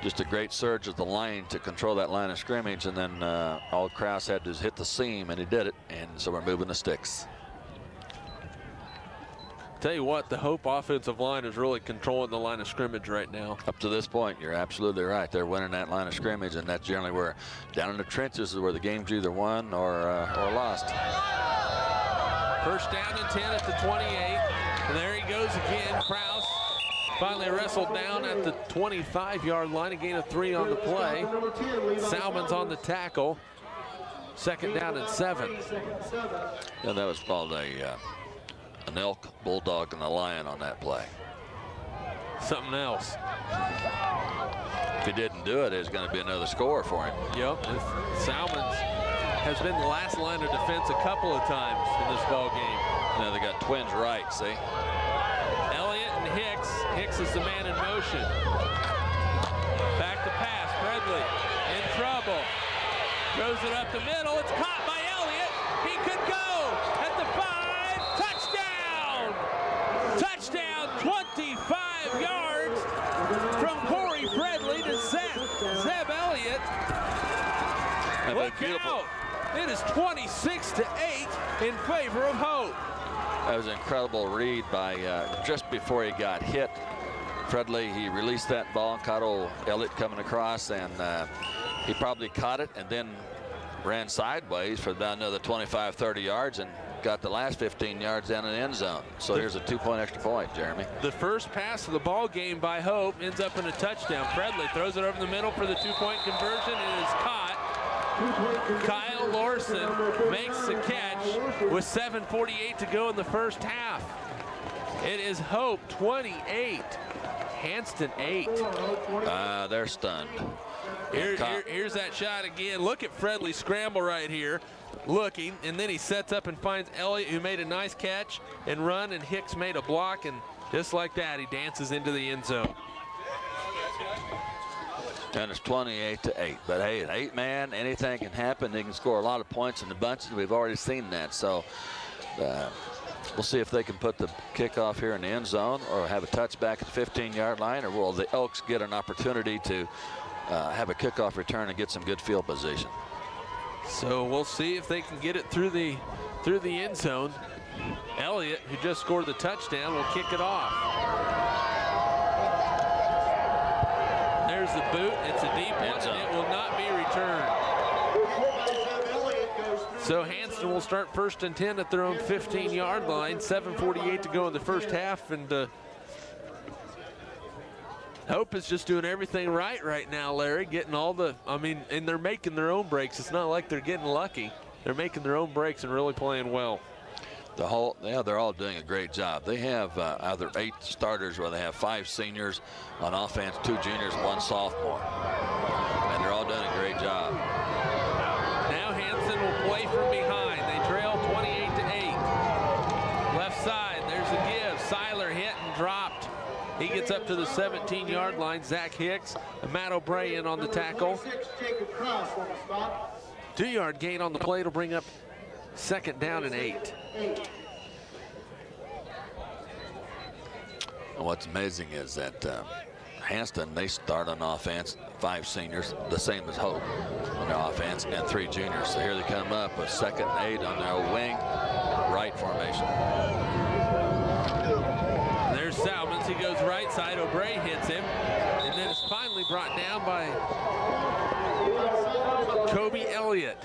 Just a great surge of the line to control that line of scrimmage, and then all Kraus had to hit the seam, and he did it, and so we're moving the sticks. Tell you what, the Hope offensive line is really controlling the line of scrimmage right now. Up to this point, you're absolutely right. They're winning that line of scrimmage, and that's generally where, down in the trenches, is where the game's either won or lost. First down and 10 at the 28, and there he goes again. Kraus finally wrestled down at the 25-yard line. A gain of 3 on the play. Salmons on the tackle. Second down and 7. Yeah, that was called an elk, bulldog, and a lion on that play. Something else. If he didn't do it, there's going to be another score for him. Yep. Salmons has been the last line of defense a couple of times in this ball game. Now they got twins right, see? Elliott and Hicks. Hicks is the man in motion. Back to pass. Fredley in trouble. Throws it up the middle. It's caught by Elliott. He could go at the 5. Touchdown. Touchdown. 25 yards from Corey Fredley to Zeb Elliott. Look out. It is 26-8 in favor of Hope. That was an incredible read by just before he got hit. Fredley, he released that ball and caught old Elliott coming across, and he probably caught it and then ran sideways for about another 25, 30 yards and got the last 15 yards down in the end zone. So here's a 2-point extra point, Jeremy. The first pass of the ball game by Hope ends up in a touchdown. Fredley throws it over the middle for the 2-point conversion and is caught. Kyle Larson makes the catch with 7:48 to go in the first half. It is Hope 28, Hanston 8. They're stunned. Here's that shot again. Look at Fredley scramble right here, looking, and then he sets up and finds Elliott, who made a nice catch and run, and Hicks made a block, and just like that, he dances into the end zone. And it's 28-8. But hey, an 8-man, anything can happen. They can score a lot of points in the bunches. We've already seen that. So we'll see if they can put the kickoff here in the end zone or have a touchback at the 15-yard line, or will the Elks get an opportunity to have a kickoff return and get some good field position. So we'll see if they can get it through the end zone. Elliott, who just scored the touchdown, will kick it off. There's the boot. It's a deep one, and it will not be returned. So Hanston will start 1st and 10 at their own 15-yard line. 7:48 to go in the first half, and Hope is just doing everything right now, Larry. Getting all the, and they're making their own breaks. It's not like they're getting lucky. They're making their own breaks and really playing well. They're all doing a great job. They have either 8 starters where they have 5 seniors on offense, 2 juniors, 1 sophomore. And they're all doing a great job. Now Hanston will play from behind. They trail 28-8. Left side, there's a give. Seiler hit and dropped. He gets up to the 17-yard line. Zach Hicks and Matt O'Brien in on the tackle. 2-yard gain on the play to bring up 2nd down and 8. And what's amazing is that Hanston, they start on offense, 5 seniors, the same as Hope on their offense, and 3 juniors. So here they come up with 2nd and 8 on their wing right formation. There's Salmons. He goes right side. O'Brien hits him, and then it's finally brought down by Kobe Elliott.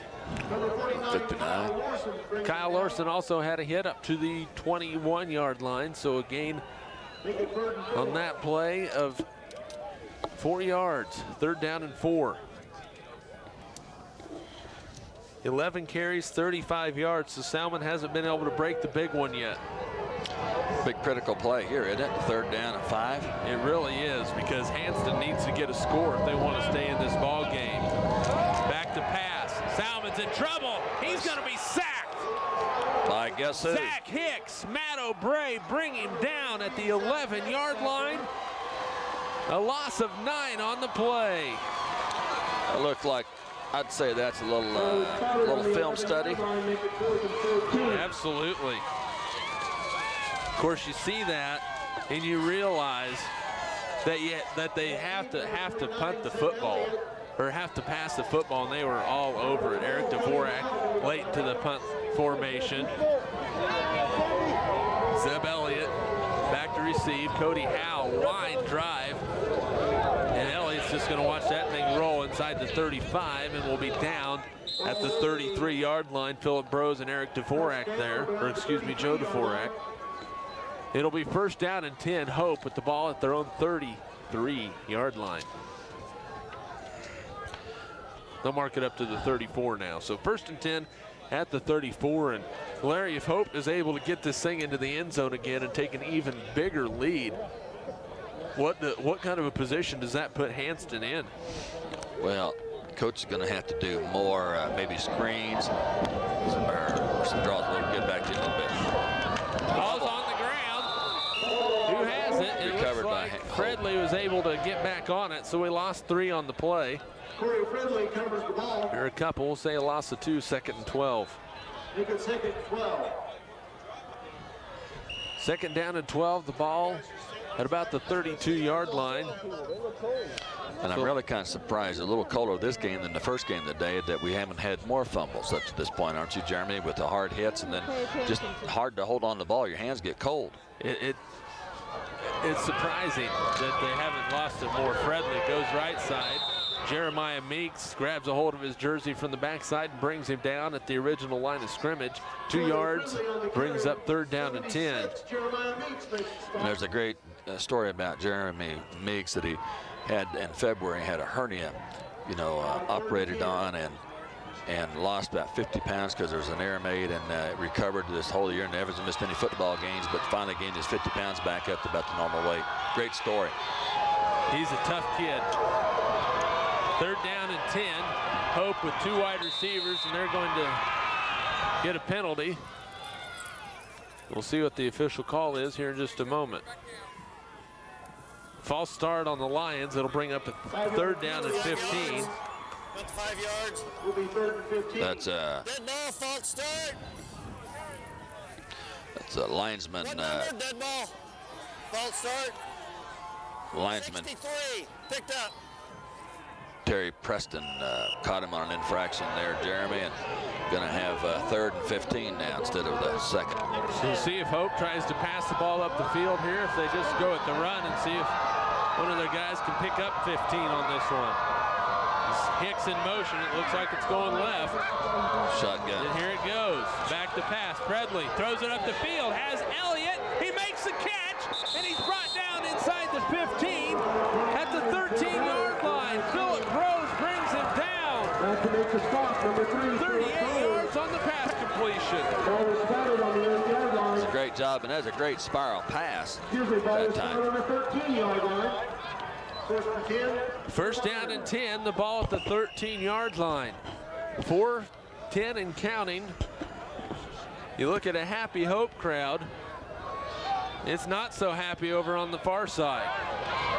59. Kyle Larson also had a hit up to the 21-yard line, so a gain on that play of 4 yards. 3rd down and 4. 11 carries, 35 yards, so Salmon hasn't been able to break the big one yet. Big critical play here, isn't it? 3rd down and 5. It really is, because Hanston needs to get a score if they want to stay in this ball game. Back to pass. Salmon's in trouble. He's going to be sacked. I guess so. Zach Hicks, Matt O'Brien bring him down at the 11-yard line. A loss of 9 on the play. It looked like, I'd say that's a little film study. Absolutely. Of course, you see that, and you realize that they have to punt the football, or have to pass the football, and they were all over it. Eric Dvorak late into the punt formation. Zeb Elliott back to receive. Cody Howe, wide drive. And Elliott's just going to watch that thing roll inside the 35, and will be down at the 33-yard line. Philip Brose and Eric Dvorak there, or excuse me, Joe Dvorak. It'll be 1st down and 10. Hope with the ball at their own 33-yard line. They'll mark it up to the 34 now. So 1st and 10 at the 34. And Larry, if Hope is able to get this thing into the end zone again and take an even bigger lead, what kind of a position does that put Hanston in? Well, coach is going to have to do more, maybe screens or some draws. We'll get back to you in a little bit. Ball's on the ground. Who has it? It looks like Fredley was able to get back on it, so we lost 3 on the play. Corey Fredley covers the ball. Or a couple. We'll say a loss of 2, 2nd and 12. Make it 2nd and 12. 2nd down and 12. The ball at about the 32-yard line. And I'm really kind of surprised, a little colder this game than the first game of the day, that we haven't had more fumbles up to this point, aren't you, Jeremy, with the hard hits and then just hard to hold on to the ball. Your hands get cold. It's surprising that they haven't lost it more. Fredley goes right side. Jeremiah Meeks grabs a hold of his jersey from the backside and brings him down at the original line of scrimmage. 2 yards, brings up 3rd down and 10. And there's a great story about Jeremy Meeks that he had in February, had a hernia, you know, operated on and lost about 50 pounds because there was an error made, and recovered this whole year and never missed any football games, but finally gained his 50 pounds back up to about the normal weight. Great story. He's a tough kid. 3rd down and 10. Hope with 2 wide receivers, and they're going to get a penalty. We'll see what the official call is here in just a moment. False start on the Lions. It'll bring up a 3rd down and 15. 5 yards. Will be 3rd and 15. That's Dead ball, false start. that's a linesman. What number? Dead ball. False start. Linesman 63. Picked up. Terry Preston caught him on an infraction there, Jeremy, and gonna have 3rd and 15 now instead of the 2nd. So we'll see if Hope tries to pass the ball up the field here, if they just go at the run, and see if one of their guys can pick up 15 on this one. Hicks in motion. It looks like it's going left. Shotgun. And here it goes. Back to pass. Predley throws it up the field. Has Elliott. He makes the catch. And he's brought down inside the 15 at the 13-yard line. Philip Rose brings him down. Back to make the stop, number 3. 38 yards on the pass completion. Ball is spotted on the 8-yard line. It's a great job, and that's a great spiral pass Excuse me, ball that is spotted time. on the 13-yard line. 1st and 10. 1st down and 10. The ball at the 13-yard line. 4-10 and counting. You look at a happy Hope crowd. It's not so happy over on the far side.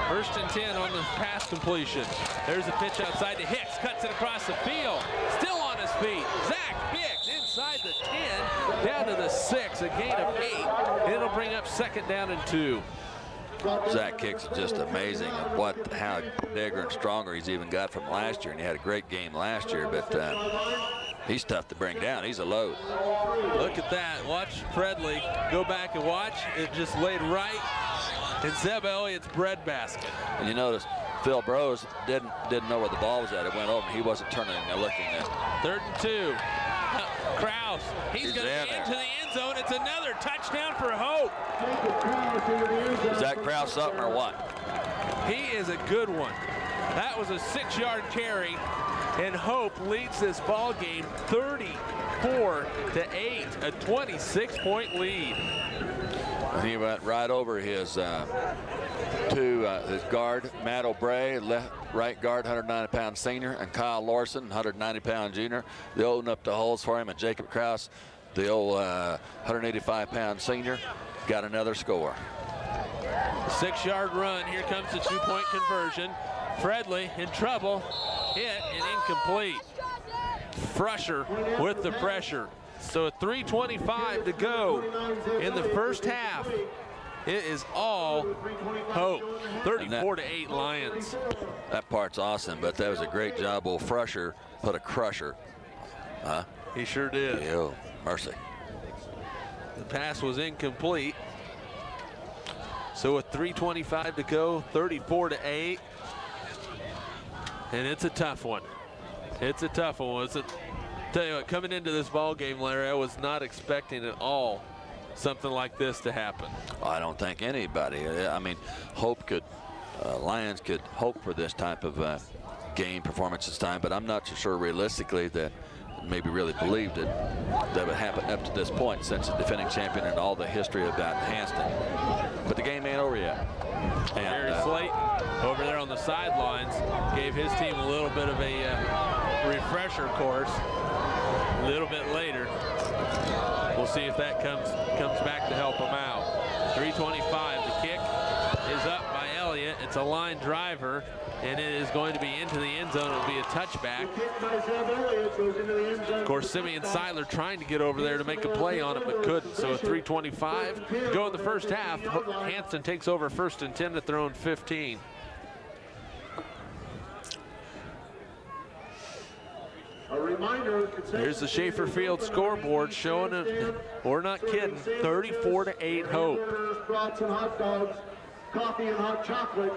1st and 10 on the pass completion. There's a pitch outside to Hicks. Cuts it across the field. Still on his feet. Zach Hicks inside the 10. Down to the 6. A gain of 8. It'll bring up 2nd down and 2. Zach Hicks is just amazing at how bigger and stronger he's even got from last year, and he had a great game last year, but he's tough to bring down. He's a load. Look at that. Watch Predley go back and watch. It just laid right in Zeb Elliott's breadbasket. And you notice Phil Brose didn't know where the ball was at. It went over, and he wasn't turning and looking at it. 3rd and 2. Kraus, he's going to be into the end zone. It's another touchdown for Hope. Is that Kraus something or what? He is a good one. That was a 6-yard carry, and Hope leads this ball game 34-8, a 26-point lead. He went right over his his guard, Matt O'Bray, right guard, 190-pound senior, and Kyle Larson, 190-pound junior. They opened up the holes for him, and Jacob Kraus, the old 185-pound senior, got another score. 6-yard run. Here comes the 2-point conversion. Predley in trouble. Hit and incomplete. Frusher with the pressure. So 3:25 to go in the first half. It is all Hope. 34-8 Lions. That part's awesome, but that was a great job. Old Frusher put a crusher. Huh? He sure did. Oh, mercy. The pass was incomplete. So with 3:25 to go, 34-8. And it's a tough one. It's a tough one. Tell you what, coming into this ball game, Larry, I was not expecting at all something like this to happen. I don't think anybody. I mean, Lions could hope for this type of game performance this time, but I'm not so sure realistically that maybe really believed it that would happen up to this point since the defending champion and all the history about Hanston. But the game ain't over yet. Barry Slate over there on the sidelines gave his team a little bit of a refresher course a little bit later. We'll see if that comes back to help them out. 3:25. The kick is up by Elliott. It's a line driver, and it is going to be into the end zone. It'll be a touchback. Of course, Simeon Seiler trying to get over there to make a play on it, but couldn't. So a 3:25 to go in the first half. Hanston takes over 1st and 10 at their own 15. A reminder, Here's the Schaefer Field scoreboard showing it. We're not kidding. 34-8 Hope. Brought some hot dogs, coffee, and hot chocolate.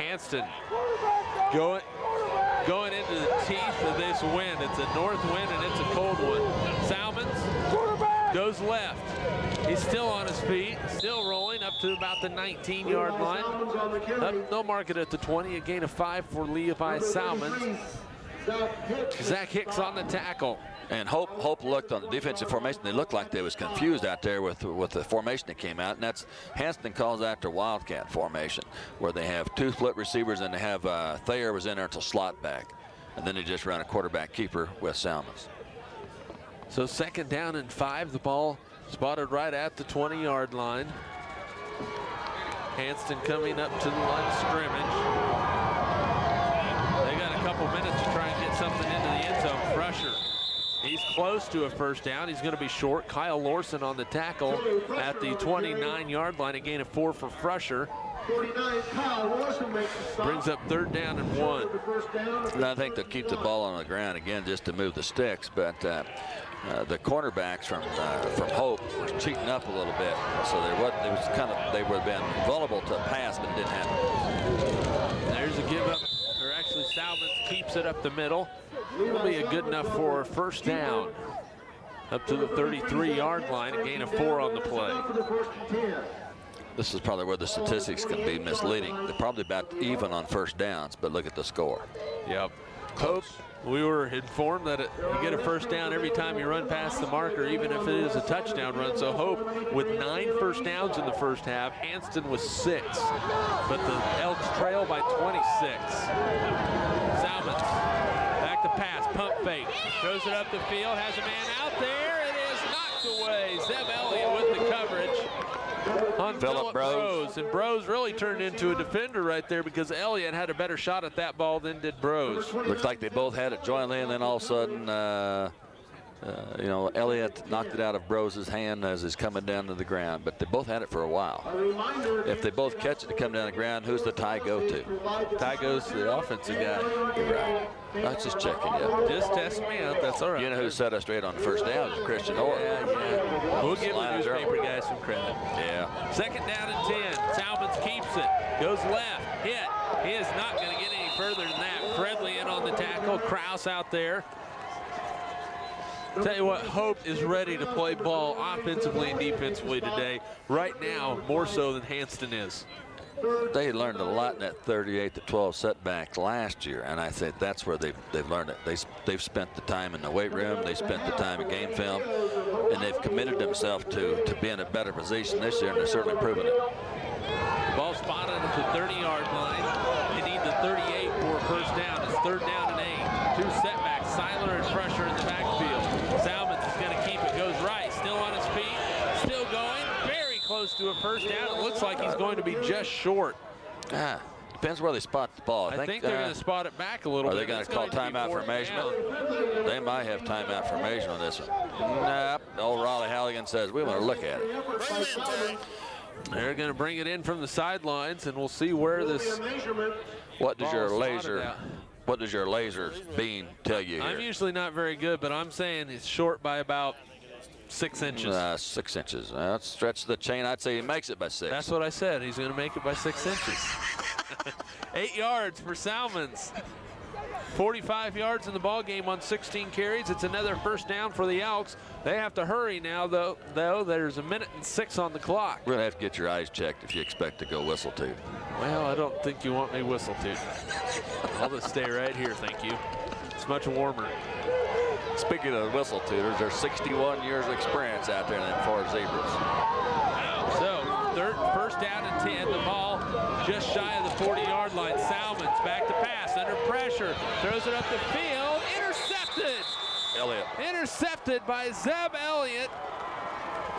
Hanston going into the teeth of this wind. It's a north wind and it's a cold one. Salmons goes left. He's still on his feet, still rolling up to about the 19-yard line. They'll mark it at the 20, a gain of 5 for Levi Salmons. Zach Hicks on the tackle. And Hope looked on the defensive formation. They looked like they was confused out there with the formation that came out. And that's Hanston calls that their Wildcat formation, where they have 2 split receivers and they have Thayer was in there until slot back. And then they just run a quarterback keeper with Salmons. So 2nd down and 5. The ball spotted right at the 20-yard line. Hanston coming up to the line of scrimmage. They got a couple minutes to try and get something into the end zone. Frusher. He's close to a 1st down. He's going to be short. Kyle Lorson on the tackle at the 29-yard line. A gain of 4 for Frusher. Brings up 3rd down and 1. And I think they'll keep the ball on the ground again just to move the sticks. But the cornerbacks from Hope were cheating up a little bit, so they would have been vulnerable to a pass, but it didn't happen. There's a give up, or actually Salmons keeps it up the middle. It'll be a good enough for 1st down. Up to the 33-yard line, a gain of 4 on the play. This is probably where the statistics can be misleading. They're probably about even on 1st downs, but look at the score. Yep. Hope, we were informed that you get a 1st down every time you run past the marker, even if it is a touchdown run. So Hope with 9 1st downs in the 1st half. Hanston was 6, but the Elks trail by 26. Salmons back to pass, pump fake, throws it up the field, has a man out there. It is knocked away. Zeb Elliott with the coverage on Phillip Brose. And Brose really turned into a defender right there because Elliott had a better shot at that ball than did Brose. Looks like they both had it jointly, and then all of a sudden, Elliott knocked it out of Brose's hand as he's coming down to the ground. But they both had it for a while. If they both catch it to come down the ground, who's the tie go to? Tie goes to the offensive guy. Right. I was just checking you. Just test me out. That's all right. You know who set us straight on the 1st down is Christian Orr. Yeah. We'll give the newspaper guys some credit. Yeah. 2nd down and 10. Salmons keeps it. Goes left. Hit. He is not going to get any further than that. Fredley in on the tackle. Kraus out there. Tell you what, Hope is ready to play ball offensively and defensively today. Right now, more so than Hanston is. They learned a lot in that 38-12 setback last year, and I think that's where they've learned it. They've spent the time in the weight room, they spent the time in game film, and they've committed themselves to be in a better position this year, and they're certainly proving it. The ball spotted at the 30-yard line. They need the 38 for a 1st down. It's 3rd down and 8. 2 setbacks, Seiler and Frusher in the backfield. Salmons is going to keep it, goes right, still on his feet, still going, very close to a 1st down. It looks like he's going to be just short. Depends where they spot the ball. I think they're going to spot it back a little bit. Are they going to call timeout for measurement? They might have timeout for measurement on this one. Nope. Old Raleigh Halligan says we want to look at it. They're going to bring it in from the sidelines, and we'll see where this. What does your laser beam tell you here? I'm usually not very good, but I'm saying it's short by about 6 inches. 6 inches. Let's stretch the chain. I'd say he makes it by 6. That's what I said. He's going to make it by 6 inches. 8 yards for Salmons. 45 yards in the ball game on 16 carries. It's another 1st down for the Elks. They have to hurry now, though. There's 1:06 on the clock. We're going to have to get your eyes checked if you expect to go whistle toot. Well, I don't think you want me whistle toot. I'll just stay right here, thank you. It's much warmer. Speaking of whistle tooters, there's 61 years of experience out there in them 4 zebras. So, 1st down and 10. The ball just shy of the 40-yard line. Salmons back to pass, under pressure. Throws it up the field. Intercepted. Elliott. Intercepted by Zeb Elliott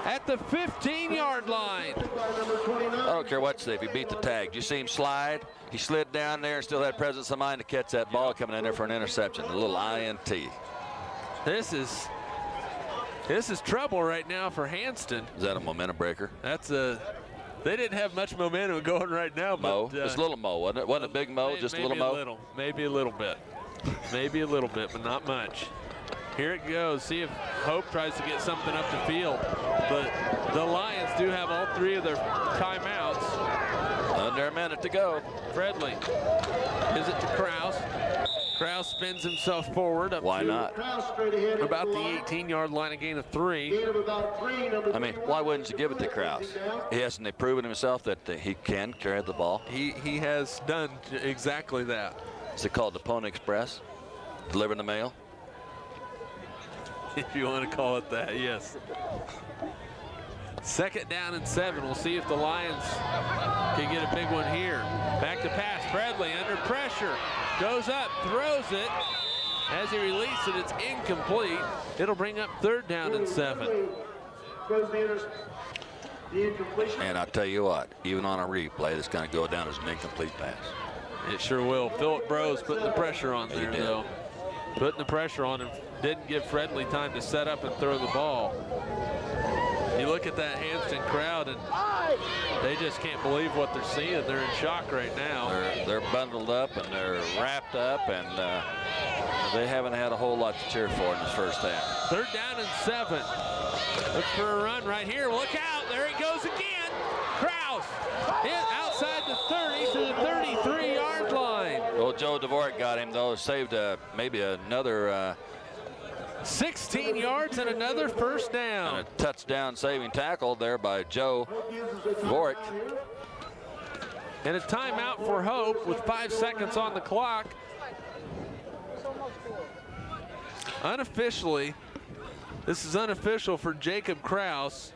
at the 15-yard line. I don't care what you say. If he beat the tag, you see him slide. He slid down there and still had presence of mind to catch that ball coming in there for an interception. A little INT. This is trouble right now for Hanston. Is that a momentum breaker? They didn't have much momentum going right now. Mo, but, just a little Mo, wasn't it? Wasn't a big Mo, just a little Mo? Maybe a little bit. Maybe a little bit, but not much. Here it goes. See if Hope tries to get something up the field. But the Lions do have all 3 of their timeouts. Under a minute to go. Fredley gives it to Kraus. Kraus spins himself forward. Up Why to not? about the 18-yard line, a gain of 3. I mean, why wouldn't you give it to Kraus? He hasn't proven himself that he can carry the ball. He has done exactly that. Is it called the Pony Express? Delivering the mail? If you want to call it that, yes. 2nd down and 7. We'll see if the Lions can get a big one here. Back to pass. Fredley under pressure. Goes up, throws it. As he releases it, it's incomplete. It'll bring up 3rd down and 7. And I'll tell you what, even on a replay, it's going to go down as an incomplete pass. It sure will. Philip Bros putting the pressure on there, He did. though. Putting the pressure on him. Didn't give Fredley time to set up and throw the ball. You look at that Hanston crowd, and they just can't believe what they're seeing. They're in shock right now. They're bundled up and they're wrapped up, and they haven't had a whole lot to cheer for in this first half. 3rd down and 7. Look for a run right here. Look out. There he goes again. Kraus outside the 30 to the 33-yard line. Well, Joe Dvorak got him, though. Saved maybe another 16 yards and another 1st and down. a touchdown saving tackle there by Joe Dvorak. And a timeout for Hope with 5 seconds on the clock. Unofficially, this is unofficial for Jacob Kraus.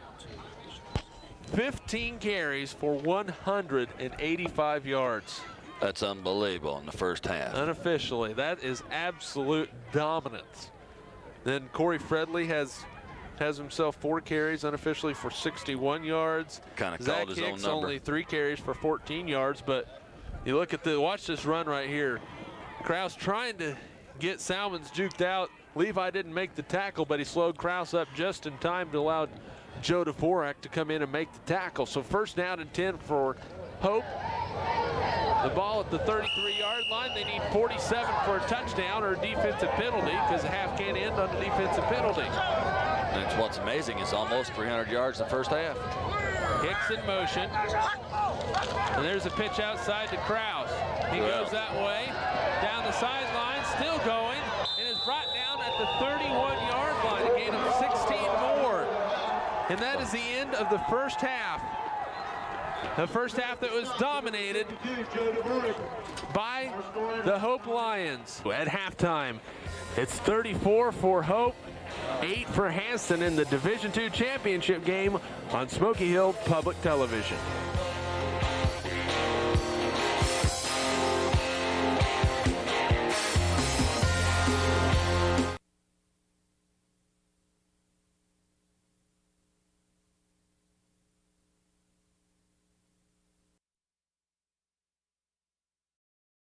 15 carries for 185 yards. That's unbelievable in the first half. Unofficially, that is absolute dominance. Then Corey Fredley has himself 4 carries unofficially for 61 yards. Kind of Zach called his own Hicks number. only 3 carries for 14 yards, but you look at watch this run right here. Kraus trying to get Salmons juked out. Levi didn't make the tackle, but he slowed Kraus up just in time to allow Joe Dvorak to come in and make the tackle. So 1st down and 10 for Hope. The ball at the 33-yard line. They need 47 for a touchdown or a defensive penalty, because the half can't end on a defensive penalty. And what's amazing is almost 300 yards in the first half. Hicks in motion. And there's a pitch outside to Kraus. He goes that way. Down the sideline, still going, and is brought down at the 31-yard line. A gain of 16 more. And that is the end of the first half. The first half that was dominated by the Hope Lions. At halftime, it's 34 for Hope, 8 for Hanston in the Division II championship game on Smoky Hill Public Television.